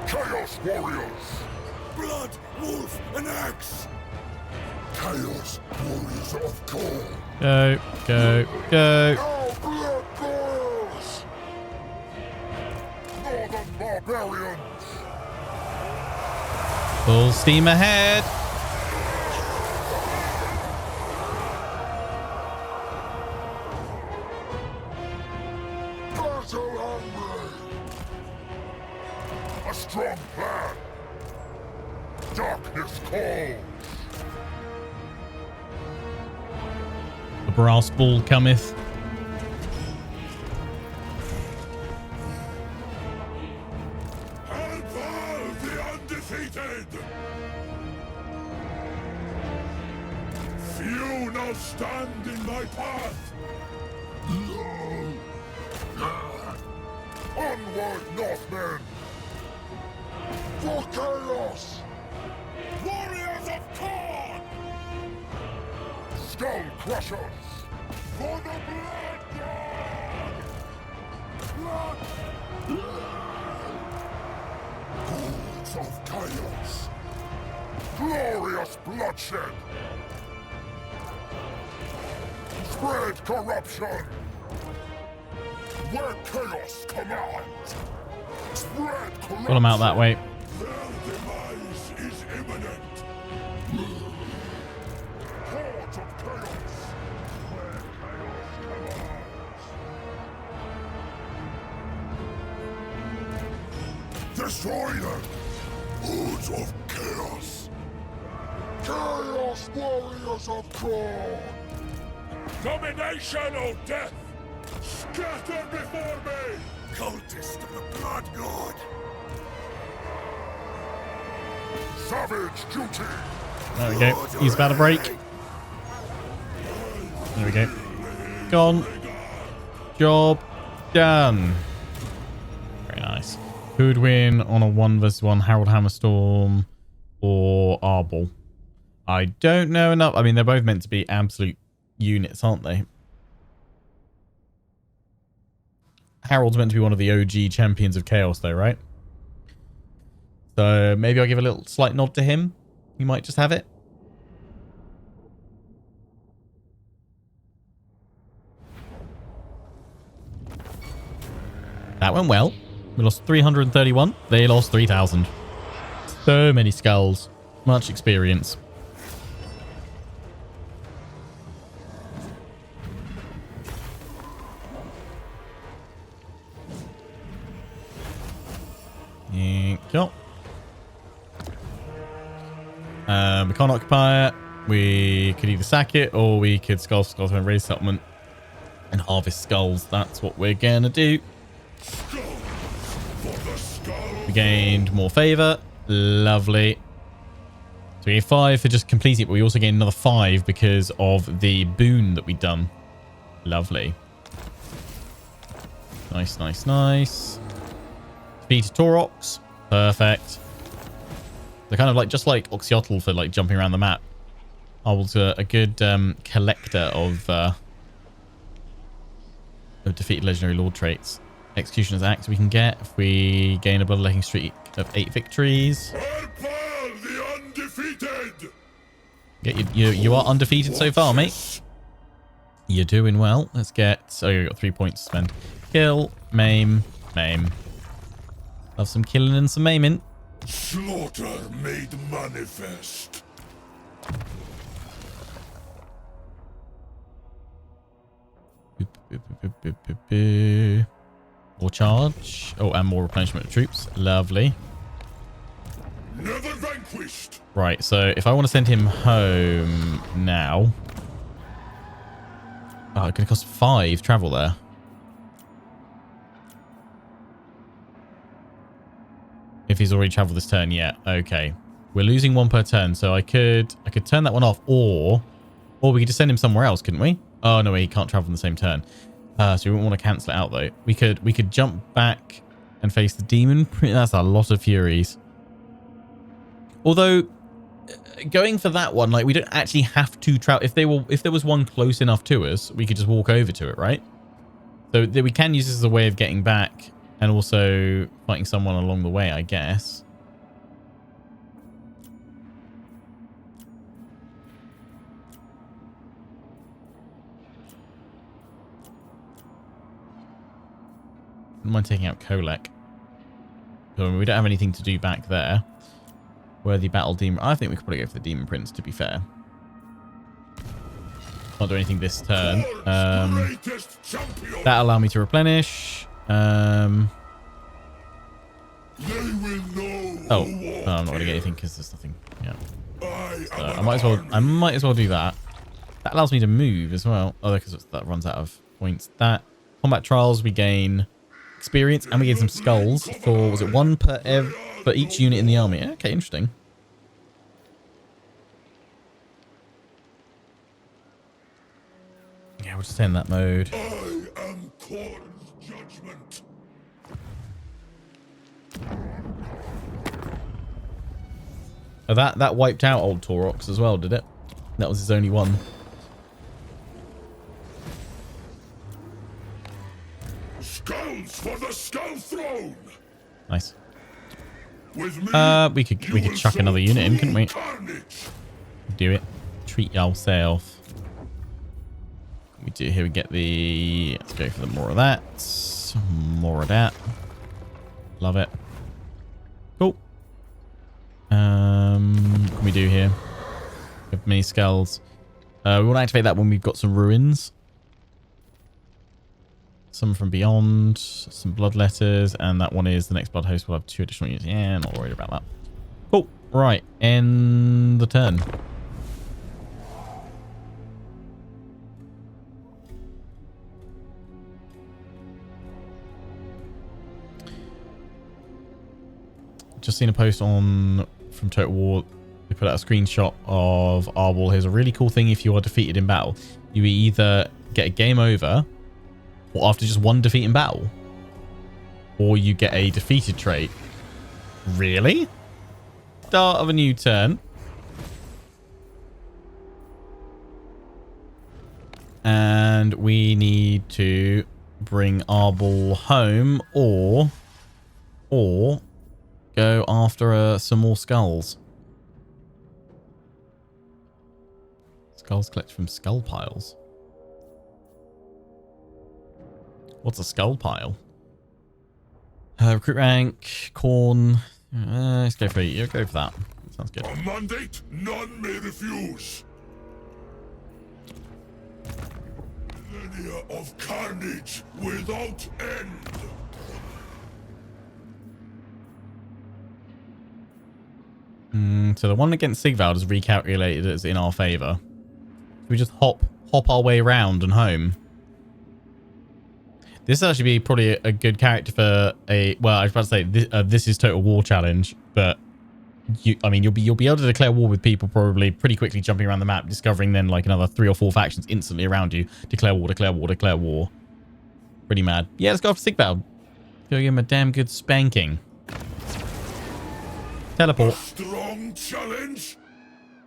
Chaos warriors! Blood, wolf, and axe! Chaos warriors of Khorne! Go, go, go. Our blood boils! Northern barbarians! Full steam ahead. Battle hungry! A strong plan! Darkness calls! The brass ball cometh. Arbaal the undefeated! Few now stand in my path! Onward, Northmen! For chaos! Warriors of Khorne! Skull crushers! For the blood god! Blood! Gods of chaos! Glorious bloodshed! Spread corruption! Where chaos commands! Spread corruption! Pull them out that way. Their demise is imminent! Hordes of chaos! Where chaos commands! Destroy them! Hordes of chaos! Chaos warriors of Khorne! Domination or death! Scatter before me! Cultist of the Blood God! Savage duty! There we go. He's about to break. There we go. Gone. Job done. Very nice. Who would win on a 1 vs 1 Harold Hammerstorm or Arbaal? I don't know enough. I mean, they're both meant to be absolute units, aren't they? Harold's meant to be one of the OG champions of Chaos, though, right? So maybe I'll give a little slight nod to him. He might just have it. That went well. We lost 331. They lost 3,000. So many skulls. Much experience. Go. We can't occupy it. We could either sack it or we could skull and raise settlement and harvest skulls. That's what we're gonna do. We gained more favor. Lovely. So we gained 5 for just completing it, but we also gained another 5 because of the boon that we'd done. Lovely. Nice, nice, nice. Defeated Taurox. Perfect. They're kind of like just like Oxyotl for like jumping around the map. I was a good collector of defeated legendary lord traits. Executioner's Axe we can get if we gain a bloodletting streak of 8 victories. Arbaal the undefeated! Yeah, you are undefeated so far, mate. You're doing well. Let's get... Oh, you got 3 points to spend. Kill, maim, maim. Love some killing and some maiming. Slaughter made manifest. More charge. Oh, and more replenishment of troops. Lovely. Never vanquished. Right, so if I want to send him home now... Oh, it's going to cost 5 travel there. If he's already traveled this turn, yeah. Okay. We're losing 1 per turn, so I could turn that one off, or we could just send him somewhere else, couldn't we? Oh no, he can't travel in the same turn. So we wouldn't want to cancel it out though. We could jump back and face the demon. That's a lot of furies. Although going for that one, like we don't actually have to travel. If there was one close enough to us, we could just walk over to it, right? So we can use this as a way of getting back. And also fighting someone along the way, I guess. Wouldn't mind taking out Kolek. So we don't have anything to do back there. Worthy battle demon. I think we could probably go for the demon prince, to be fair. Can't do anything this turn. That allow me to replenish. Oh, I'm not going to get anything because there's nothing. Yeah. So I might as well do that. That allows me to move as well. Oh, because that runs out of points. That combat trials, we gain experience and we gain some skulls for, was it 1 for each unit in the army? Okay, interesting. Yeah, we'll just stay in that mode. I am Khorne's judgment. Oh, that wiped out old Taurox as well, did it? That was his only one. Skulls for the Skull Throne. Nice. With me, we could chuck another unit in, couldn't we? carnage. Do it. Treat yourself. we do here, we get the... Let's go for the more of that. More of that. Love it. Cool. What can we do here? We have many skulls. We want to activate that when we've got some ruins. Some from beyond, some blood letters, and that one is the next blood host will have 2 additional units. Yeah, not worried about that. Cool. Right, end the turn. Just seen a post from Total War. They put out a screenshot of Arbaal. Here's a really cool thing if you are defeated in battle. You either get a game over, or after just one defeat in battle, or you get a defeated trait. Really? Start of a new turn. And we need to bring Arbaal home, or go after some more skulls. Skulls collect from skull piles. What's a skull pile? Recruit rank, corn. Let's go for it. Yeah, go for that. Sounds good. A mandate none may refuse. Millennia of carnage without end. So the one against Sigvald is recalculated as in our favor. We just hop our way around and home. This will actually be probably a good character for a... Well, I was about to say this is Total War challenge, but you'll be able to declare war with people probably pretty quickly, jumping around the map, discovering then like another 3 or 4 factions instantly around you. Declare war, declare war, declare war. Pretty mad. Yeah, let's go after Sigvald. Go give him a damn good spanking. Teleport. A strong challenge.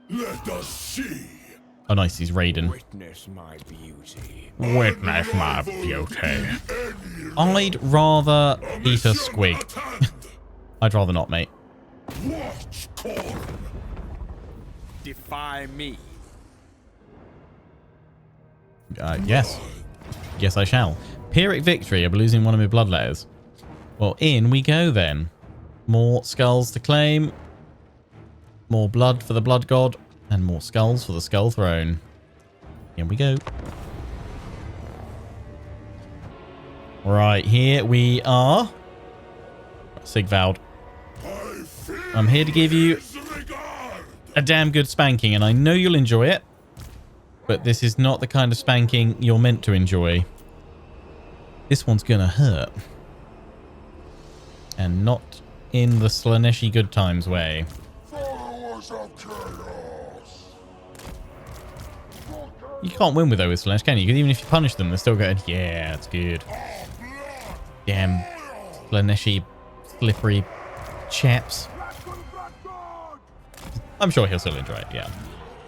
Let us see. Oh, nice. He's raiding. Witness my beauty. Witness my beauty. I'd rather eat a squig. I'd rather not, mate. Watch corn. Defy me. Yes. Yes, I shall. Pyrrhic victory. I'm losing one of my blood letters. Well, in we go then. More skulls to claim. More blood for the blood god. And more skulls for the skull throne. Here we go. Right, here we are. Sigvald. I'm here to give you a damn good spanking, and I know you'll enjoy it. But this is not the kind of spanking you're meant to enjoy. This one's gonna hurt. And not in the Slaneshi good times way. You can't win with those with Slanesh, can you? Because even if you punish them, they're still going, yeah, that's good. Damn Slaneshi slippery chaps. I'm sure he'll still enjoy it, yeah.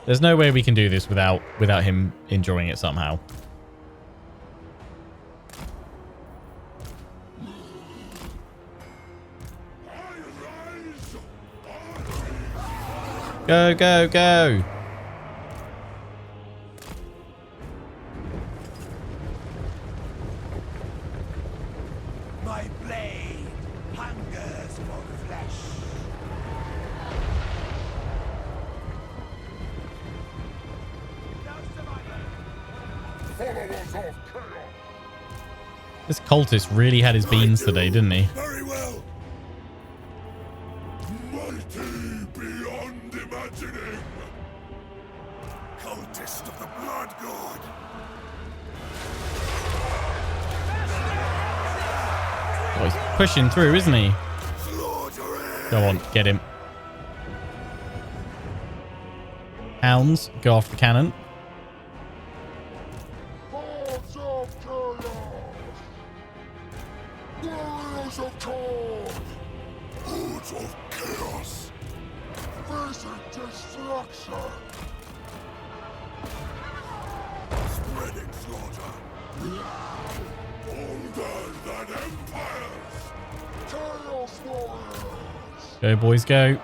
There's no way we can do this without him enjoying it somehow. Go, go, go! My blade hungers for flesh. This cultist really had his beans today, didn't he? Very well. Mighty beyond imagining. Cultist of the blood god. Oh, he's pushing through, isn't he? Go on, get him. Hounds, go off the cannon. Warriors of Corn! Hoods of chaos! Facing destruction! Spreading slaughter! Older than empires! Chaos warriors! Go, boys, go.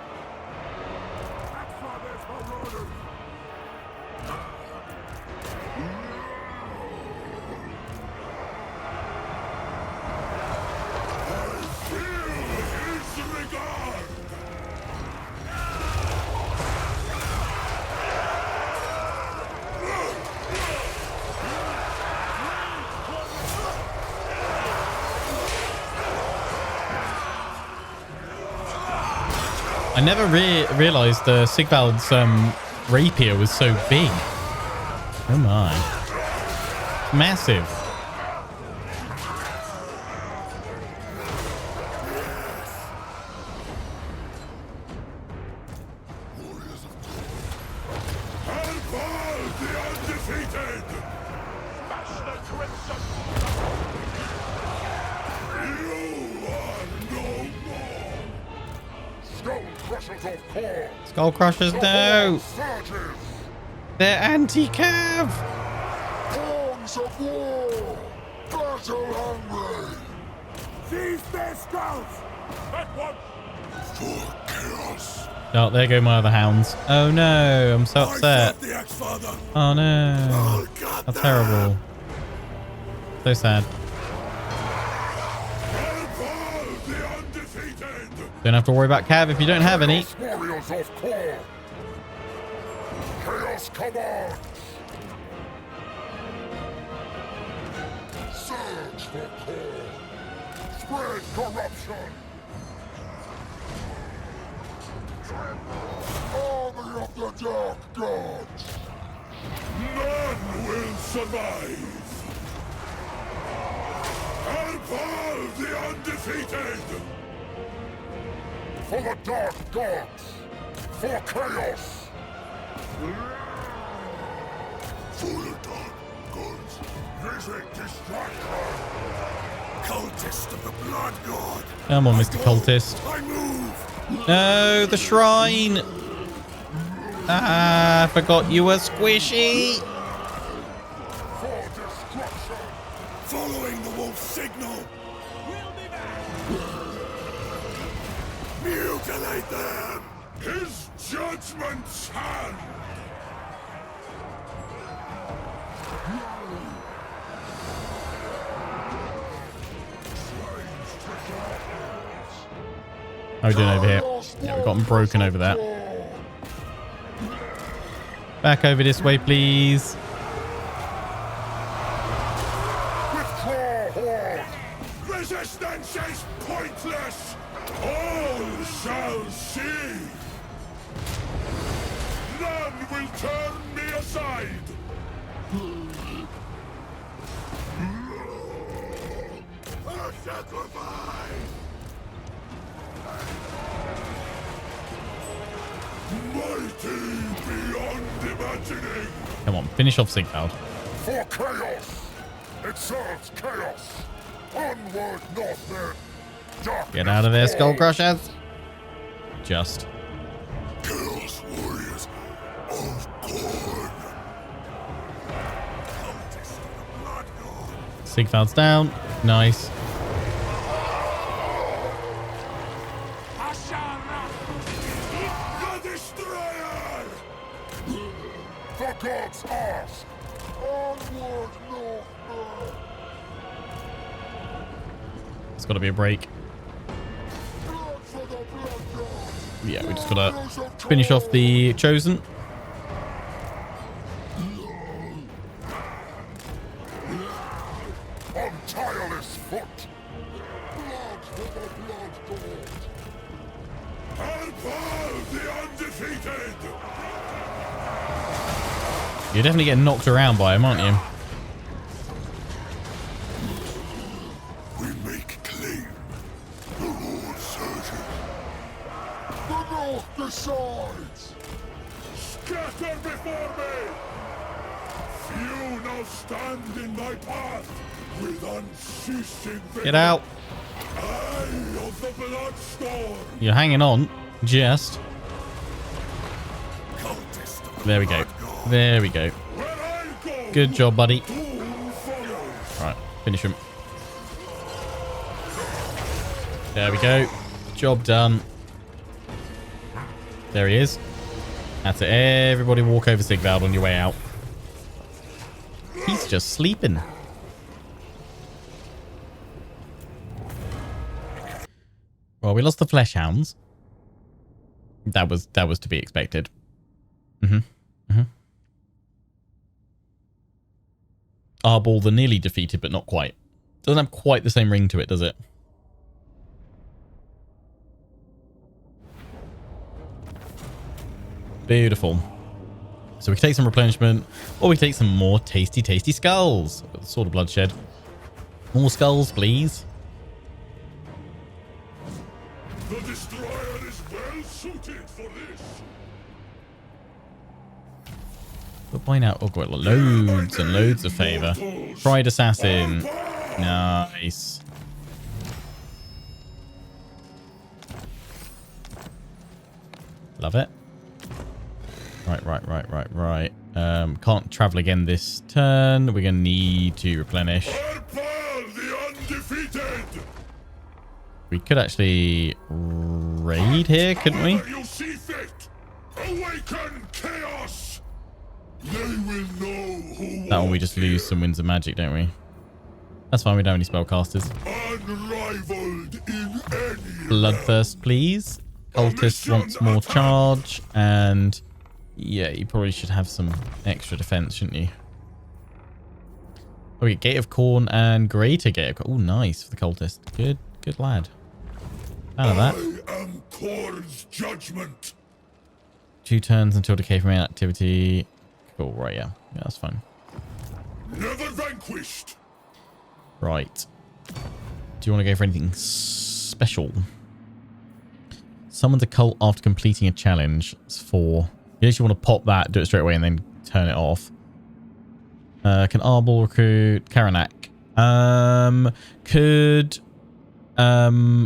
I never realized Sigvald's rapier was so big. Oh my. Massive. Arbaal the undefeated! Master Crimson! You are no more! Skull crushers of core! Skull Crushers, no! Surges! They're anti-cav! Horns of war! Battle hungry! Seize their skulls! At once! For chaos! Oh, there go my other hounds. Oh no, I'm so upset. the X-Father! Oh no. Oh, God, How terrible. So sad. Arbaal the undefeated! Don't have to worry about cav if you don't have any. Warriors of core! Chaos commands! Search for core! Spread corruption! Army of the Dark Gods! None will survive! Arbaal the undefeated! For the Dark Gods! For chaos! For the Dark Gods! Visit destruction! Cultist of the Blood God! Come on, Mr. Cultist. I move! No, the shrine. Ah, I forgot you were squishy. For destruction! Following the wolf signal! We'll be back! Mutilate them! His judgment's hand! How are we doing over here? Yeah, we've gotten broken over that. Back over this way, please. Withdraw, Horde! Resistance is pointless! All shall see! None will turn me aside! A sacrifice! Mighty beyond imagining! Come on, finish off Sigvald. For chaos! It serves chaos! Onward, Northmen! Darkness Get out of there, Skull falls. Crushers. Just. Chaos Warriors of Khorne! Cultist of the Blood God! Sigvald's down. Nice. The Destroyer! For God's ask! Onward, Northmen! It's got to be a break. Blood for the Blood God! Yeah, we just got to finish off the Chosen. On tireless foot! Blood for the Blood God! Arbaal the undefeated! You're definitely getting knocked around by him, aren't you? We make claim. The Lord surges. The North decides. Scatter before me! Few now stand in thy path with unceasing vigor. Get out. Eye of the Bloodstorm. You're hanging on. Just. Cultist of the There we go. Blood God. There we go. Where I go, Good job, buddy. doom follows. Right, finish him. There we go. Job done. There he is. That's it. Everybody walk over Sigvald on your way out. He's just sleeping. Well, we lost the flesh hounds. That was to be expected. Arbaal the nearly defeated, but not quite. Doesn't have quite the same ring to it, does it? Beautiful. So we can take some replenishment, or we can take some more tasty, tasty skulls. Sword of Bloodshed. More skulls, please. The destroyer is well suited for this. But why now? Oh, got loads and loads of favor. Pride Assassin. Nice. Love it. Right. Can't travel again this turn. We're going to need to replenish. Arbaal, the undefeated. We could actually raid here, couldn't we? However you see fit. Awaken chaos. They will know who That one we just lose some winds of magic, don't we? That's fine, we don't have any spellcasters. unrivaled in any Bloodthirst, please. Cultist wants more charge, and yeah, you probably should have some extra defense, shouldn't you? Oh, we get Gate of Corn and Greater Gate of Corn. Oh, nice for the cultist. Good lad. Fan of that. I am Korn's judgment. 2 turns until decay from main activity. Cool, right, yeah. Yeah, that's fine. Never vanquished. Right. Do you want to go for anything special? Summons a cult after completing a challenge. It's 4. You actually want to pop that, do it straight away, and then turn it off. Can Arbaal recruit Karanak? Could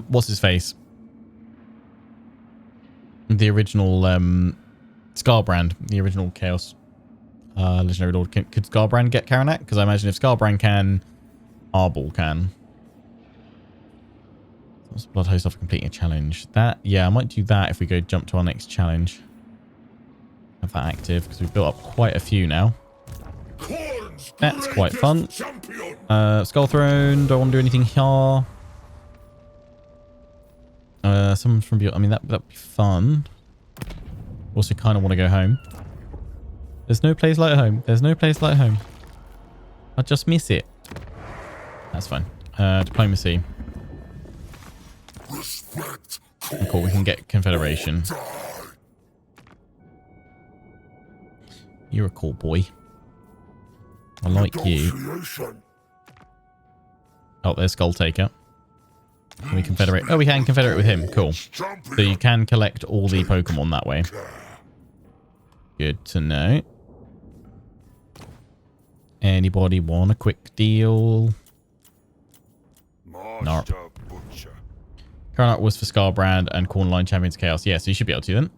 what's his face? The original Scarbrand, the original Chaos Legendary Lord. Could Scarbrand get Karanak? Because I imagine if Scarbrand can, Arbaal can. Blood host after completing a challenge. That, yeah, I might do that if we go jump to our next challenge. Have that active because we've built up quite a few now. Korn's That's quite fun. champion. Skull Throne. Don't want to do anything here. Someone from beyond. I mean, that'd be fun. Also, kind of want to go home. There's no place like home. There's no place like home. I just miss it. That's fine. Diplomacy. Respect. Cool. We can get Confederation. You're a cool boy. I like you. Oh, there's Skull Taker. Can we confederate? Oh, we can confederate with him. Cool. So you can collect all the Pokemon that way. Good to know. Anybody want a quick deal? No. Current was for Scarbrand and Cornline Champions Chaos. Yeah, so you should be able to then.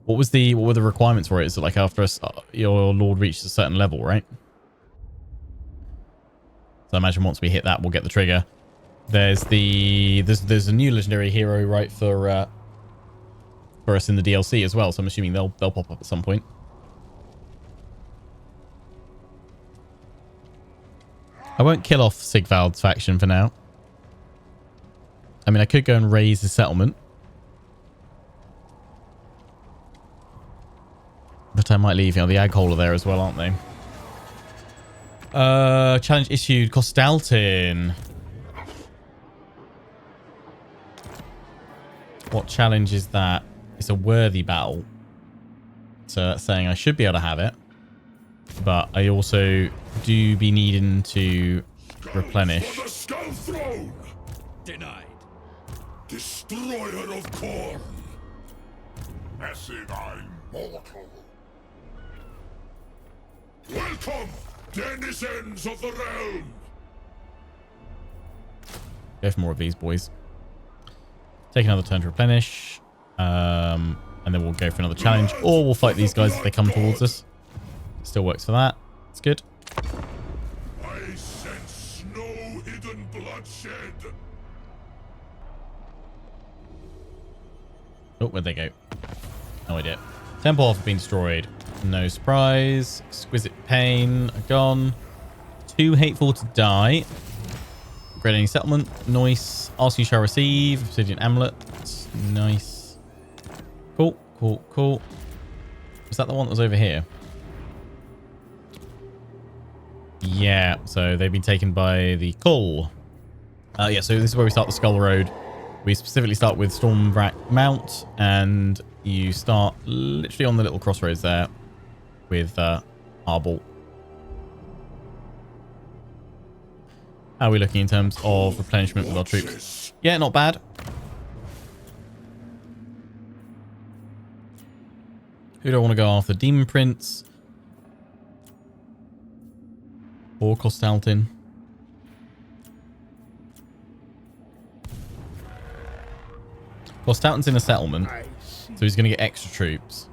What were the requirements for it? Is it like after your Lord reaches a certain level, right? So I imagine once we hit that, we'll get the trigger. There's a new legendary hero, right, for us in the DLC as well. So I'm assuming they'll pop up at some point. I won't kill off Sigvald's faction for now. I mean, I could go and raise the settlement. But I might leave, you know, the Ag Hole are there as well, aren't they? Challenge issued, Costaltin. What challenge is that? It's a worthy battle. So that's saying I should be able to have it. But I also do be needing to replenish. For the Skull Throne. Denied. Destroyer of Korn. Messing I'm mortal. Welcome, denizens of the realm. Go for more of these boys. Take another turn to replenish. And then we'll go for another challenge. Or we'll fight these guys if they come towards us. Still works for that. It's good. I sense snow-hidden bloodshed. Oh, where'd they go? No idea. Temple Half have been destroyed. No surprise. Exquisite Pain gone. Too hateful to die. Upgrade any settlement. Nice. Ask you shall receive. Obsidian Amulet. Nice. Cool. Was that the one that was over here? Yeah. So they've been taken by the Cull. Yeah, so this is where we start the Skull Road. We specifically start with Stormwrack Mount and you start literally on the little crossroads there with Arbaal. How are we looking in terms of replenishment with our troops? Yeah, not bad. Who do I want to go after? Demon Prince or Costaltin? Costaltin's in a settlement, so he's going to get extra troops.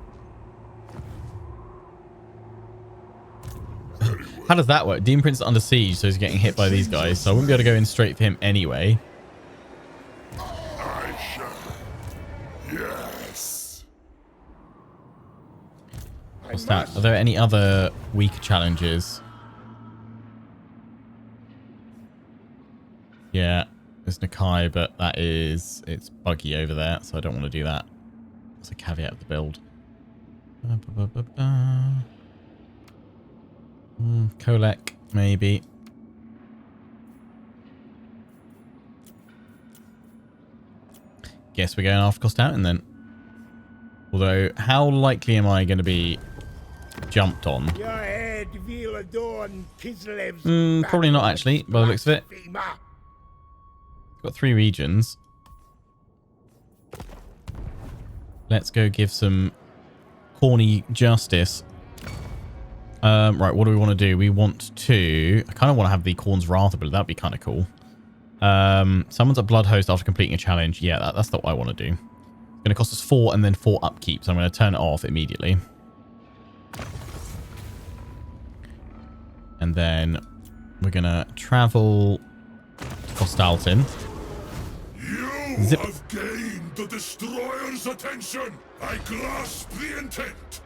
How does that work? Demon Prince is under siege, so he's getting hit by these guys. So I wouldn't be able to go in straight for him anyway. I shall. Yes. What's that? Are there any other weaker challenges? Yeah, there's Nakai, but it's buggy over there, so I don't want to do that. That's a caveat of the build. Kolek, maybe. Guess we're going after Costaltin then. Although, how likely am I going to be jumped on? Probably not actually, by the looks of it. Got 3 regions. Let's go give some corny justice. Right, what do we want to do? We want to... I kind of want to have the Khorne's Wrath ability. That'd be kind of cool. Summons a Blood Host after completing a challenge. Yeah, that's not what I want to do. It's going to cost us 4 and then 4 upkeep, so I'm going to turn it off immediately. And then we're going to travel to Costaltin. You Zip. have gained the Destroyer's attention. I grasp the intent.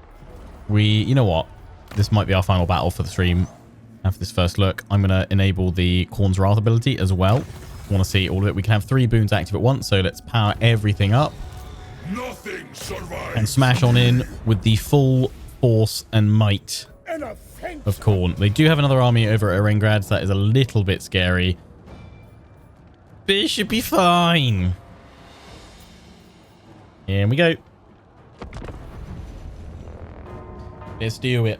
You know what? This might be our final battle for the stream. After this first look, I'm going to enable the Khorne's Wrath ability as well. Want to see all of it. We can have 3 boons active at once, so let's power everything up. Nothing survives. And smash on in with the full force and might of Khorne. They do have another army over at Erengrad, so that is a little bit scary. But it should be fine. Here we go. Let's do it.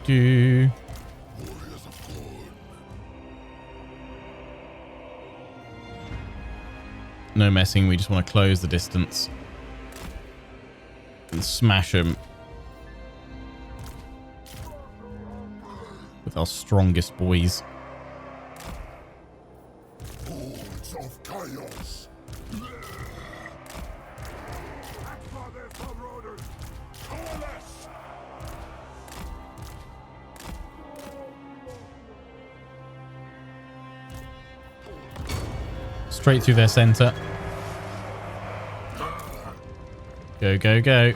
Do. No messing, we just want to close the distance and smash them with our strongest boys. Boons of chaos. Coalesce. Straight through their center. Go, go, go.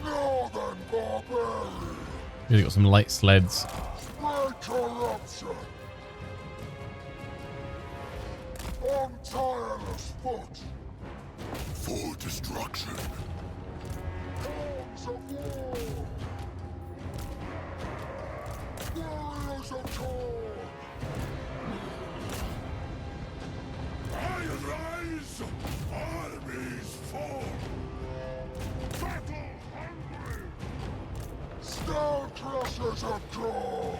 Northern barbarian. Really got some light sleds. Great corruption. On tireless foot. For destruction. Horns of war. Warriors of Khorne. I rise. Armies fall. Battle hungry. Stone crushers of Khorne.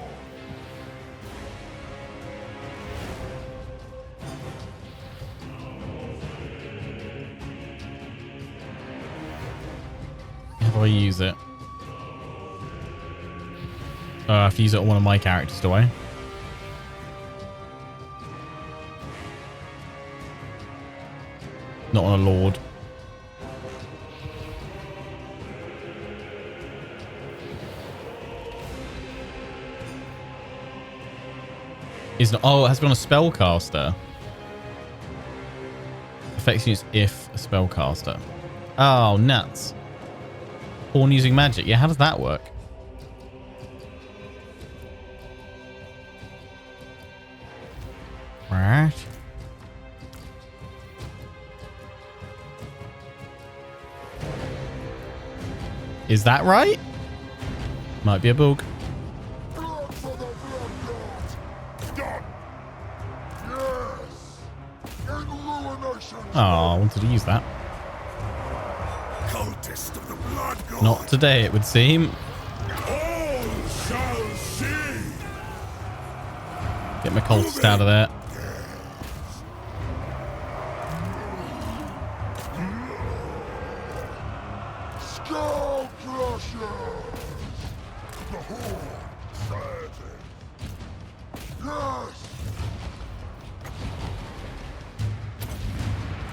How do I use it? I have to use it on one of my characters, do I? Not on a lord. Is not. Oh, it has been on a spellcaster. Affects units if a spellcaster. Oh, nuts. Khorne using magic. Yeah, how does that work? Right. Is that right? Might be a bug. Blood for the blood god. Done. Yes. Illumination. Oh, I wanted to use that. Cultist of the blood god. Not today, it would seem. All shall see. Get my cultist out of there. Skull crushers. The horde. Surging. Yes.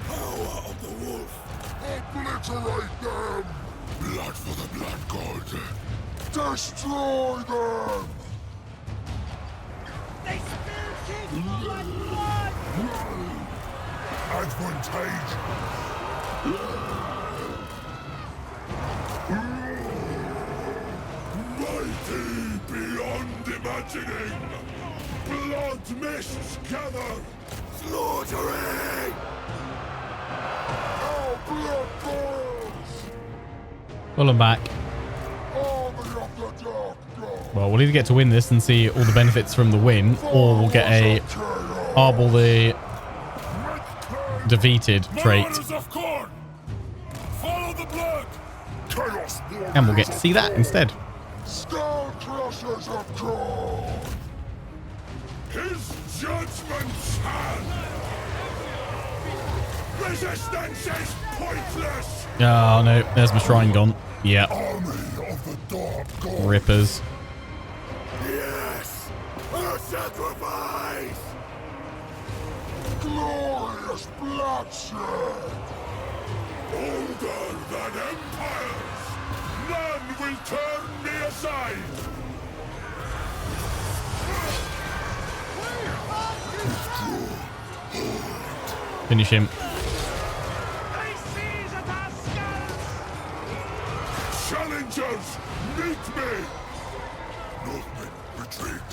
Power of the wolf. Obliterate them. Blood for the blood god. Destroy them. They spill kids blood, blood! Advantage. Mighty beyond imagining. Blood mists gather. Slaughtering. Our blood boils. Pull them back. Army of the dark god. Well, we'll either get to win this and see all the benefits from the win, or we'll get a Arbaal the defeated trait. Marauders of corn. Follow the blood. Chaos warriors. And we'll get to see that instead. Skull crushers of corn. His judgment's hand. Resistance is pointless. Oh, no. There's my shrine gone. Yeah. Army of the dark god. Rippers. Yes. A sacrifice. Glorious bloodshed. Older than empires. None will turn me aside. Finish him. They seize at our skulls! Challengers, meet me. Northmen, retreat.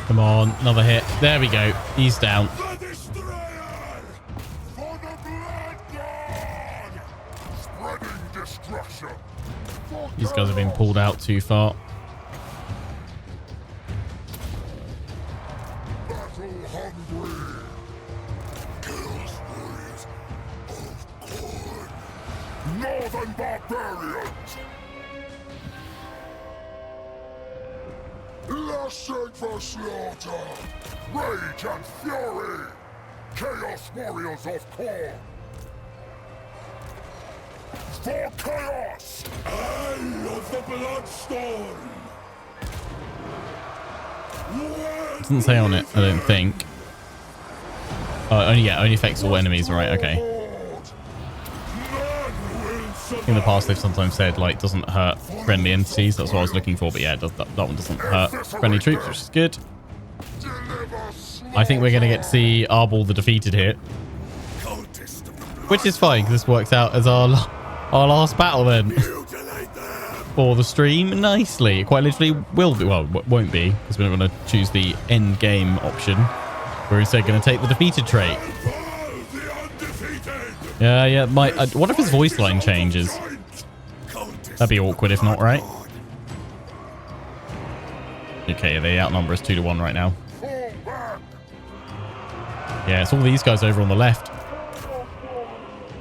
Come on. Another hit. There we go. He's down. The destroyer. For the blood god. Spreading destruction. For These guys have been chaos. pulled out too far. Battle hungry. Chaos warriors of corn. Northern barbarians. Lashing for slaughter. Rage and fury. Chaos warriors of corn. For chaos. Eye of the bloodstorm. Doesn't say on it, I don't think. Oh, only affects all enemies, right? Okay. I think in the past they've sometimes said like doesn't hurt friendly entities. That's what I was looking for, but yeah, that one doesn't hurt friendly troops, which is good. I think we're gonna get to see Arbaal the defeated here, which is fine because this works out as our last battle then for the stream nicely. It quite literally will be. Well, won't be because we're not going to choose the end game option. We're instead going to take the defeated trait. Yeah. What if his voice line changes? That'd be awkward if not, right? Okay, they outnumber us 2-1 right now. Yeah, it's all these guys over on the left.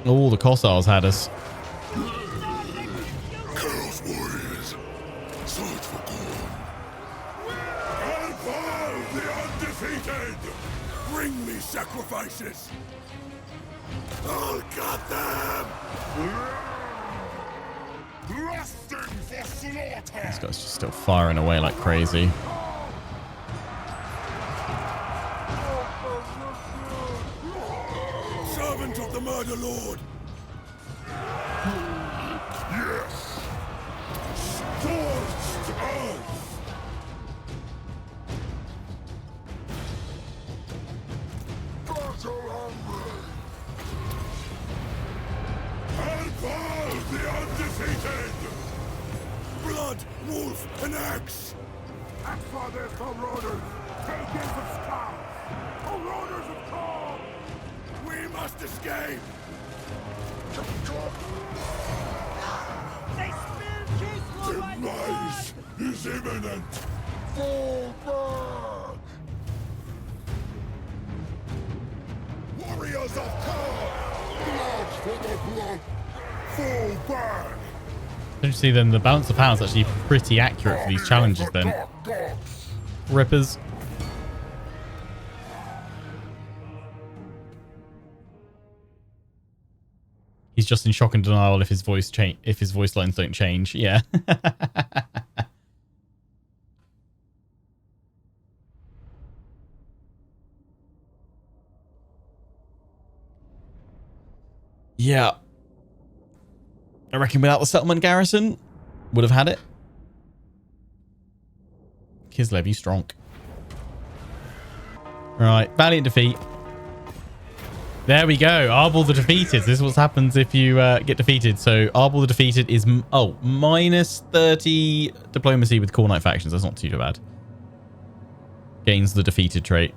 All the Kossars had us. Chaos warriors. Search for corn. Arbaal the undefeated. Bring me sacrifices. I'll cut them. Lusting for slaughter. This guy's just still firing away like crazy. Servant of the murder lord. Yes. Scorched earth. Battle hungry. Arbaal the undefeated. Blood, wolf, and axe. Brothers, Marauders! Takers of scouts! Marauders of Khorne! We must escape! They spilled Kislev right Demise is imminent! Fall back! Warriors of Khorne! Blood for the blood! Fall back! Don't you see then the balance of power is actually pretty accurate for these challenges then. Rippers. He's just in shock and denial if his voice lines don't change. Yeah. Yeah. I reckon without the settlement garrison, would have had it. Kislev, you strong. Right, valiant defeat. There we go. Arbaal the Defeated. This is what happens if you get defeated. So Arbaal the Defeated is minus 30 diplomacy with Khornite factions. That's not too bad. Gains the defeated trait,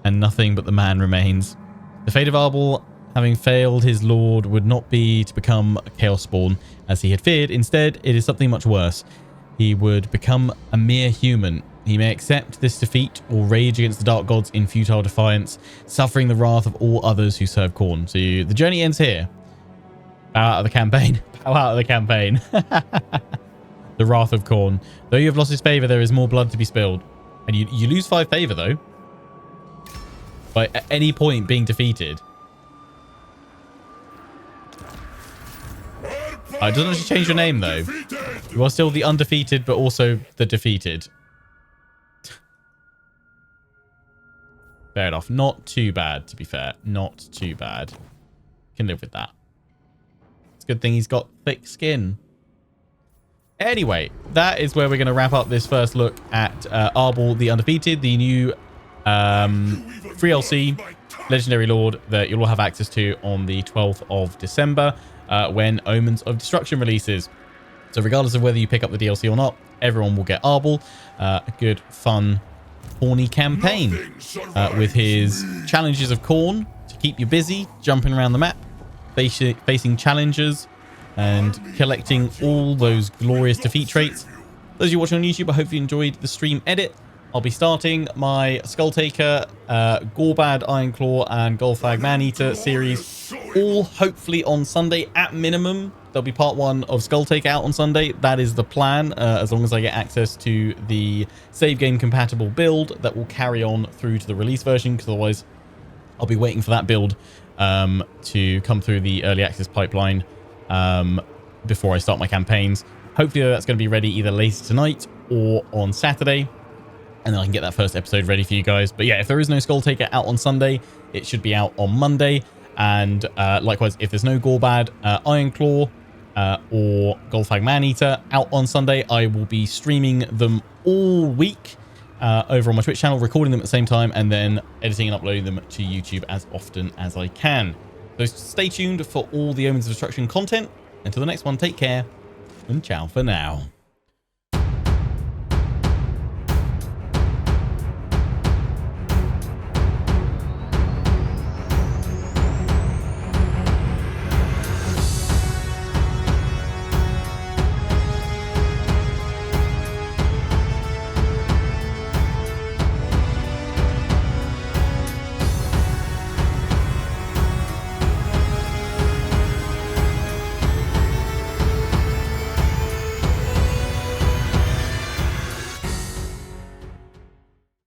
and nothing but the man remains. The fate of Arbaal, having failed his lord, would not be to become a chaos spawn as he had feared. Instead, it is something much worse. He would become a mere human. He may accept this defeat or rage against the dark gods in futile defiance, suffering the wrath of all others who serve Khorne. So the journey ends here. Bow out of the campaign. Bow out of the campaign. The wrath of Khorne. Though you have lost his favor, there is more blood to be spilled. And you lose 5 favor though. By at any point being defeated. It doesn't actually change your name though. You are still the undefeated, but also the defeated. Fair enough. Not too bad, to be fair. Not too bad. Can live with that. It's a good thing he's got thick skin. Anyway, that is where we're going to wrap up this first look at Arbaal the Undefeated, the new free LC Legendary Lord that you'll all have access to on the 12th of December when Omens of Destruction releases. So regardless of whether you pick up the DLC or not, everyone will get Arbaal. A good, fun, horny campaign with his challenges of Khorne to keep you busy, jumping around the map, facing challengers, and collecting all those glorious defeat traits. Those of you watching on YouTube, I hope you enjoyed the stream edit. I'll be starting my Skulltaker, Gorbad, Ironclaw, and Golfag Maneater series, all hopefully on Sunday at minimum. There'll be part 1 of Skulltaker out on Sunday. That is the plan, as long as I get access to the save game compatible build that will carry on through to the release version, because otherwise I'll be waiting for that build to come through the early access pipeline before I start my campaigns. Hopefully that's going to be ready either later tonight or on Saturday, and then I can get that first episode ready for you guys. But yeah, if there is no Skulltaker out on Sunday, it should be out on Monday. And likewise, if there's no Gorbad, Ironclaw, or Golfag Maneater out on Sunday, I will be streaming them all week over on my Twitch channel, recording them at the same time, and then editing and uploading them to YouTube as often as I can. So stay tuned for all the Omens of Destruction content. Until the next one, take care, and ciao for now.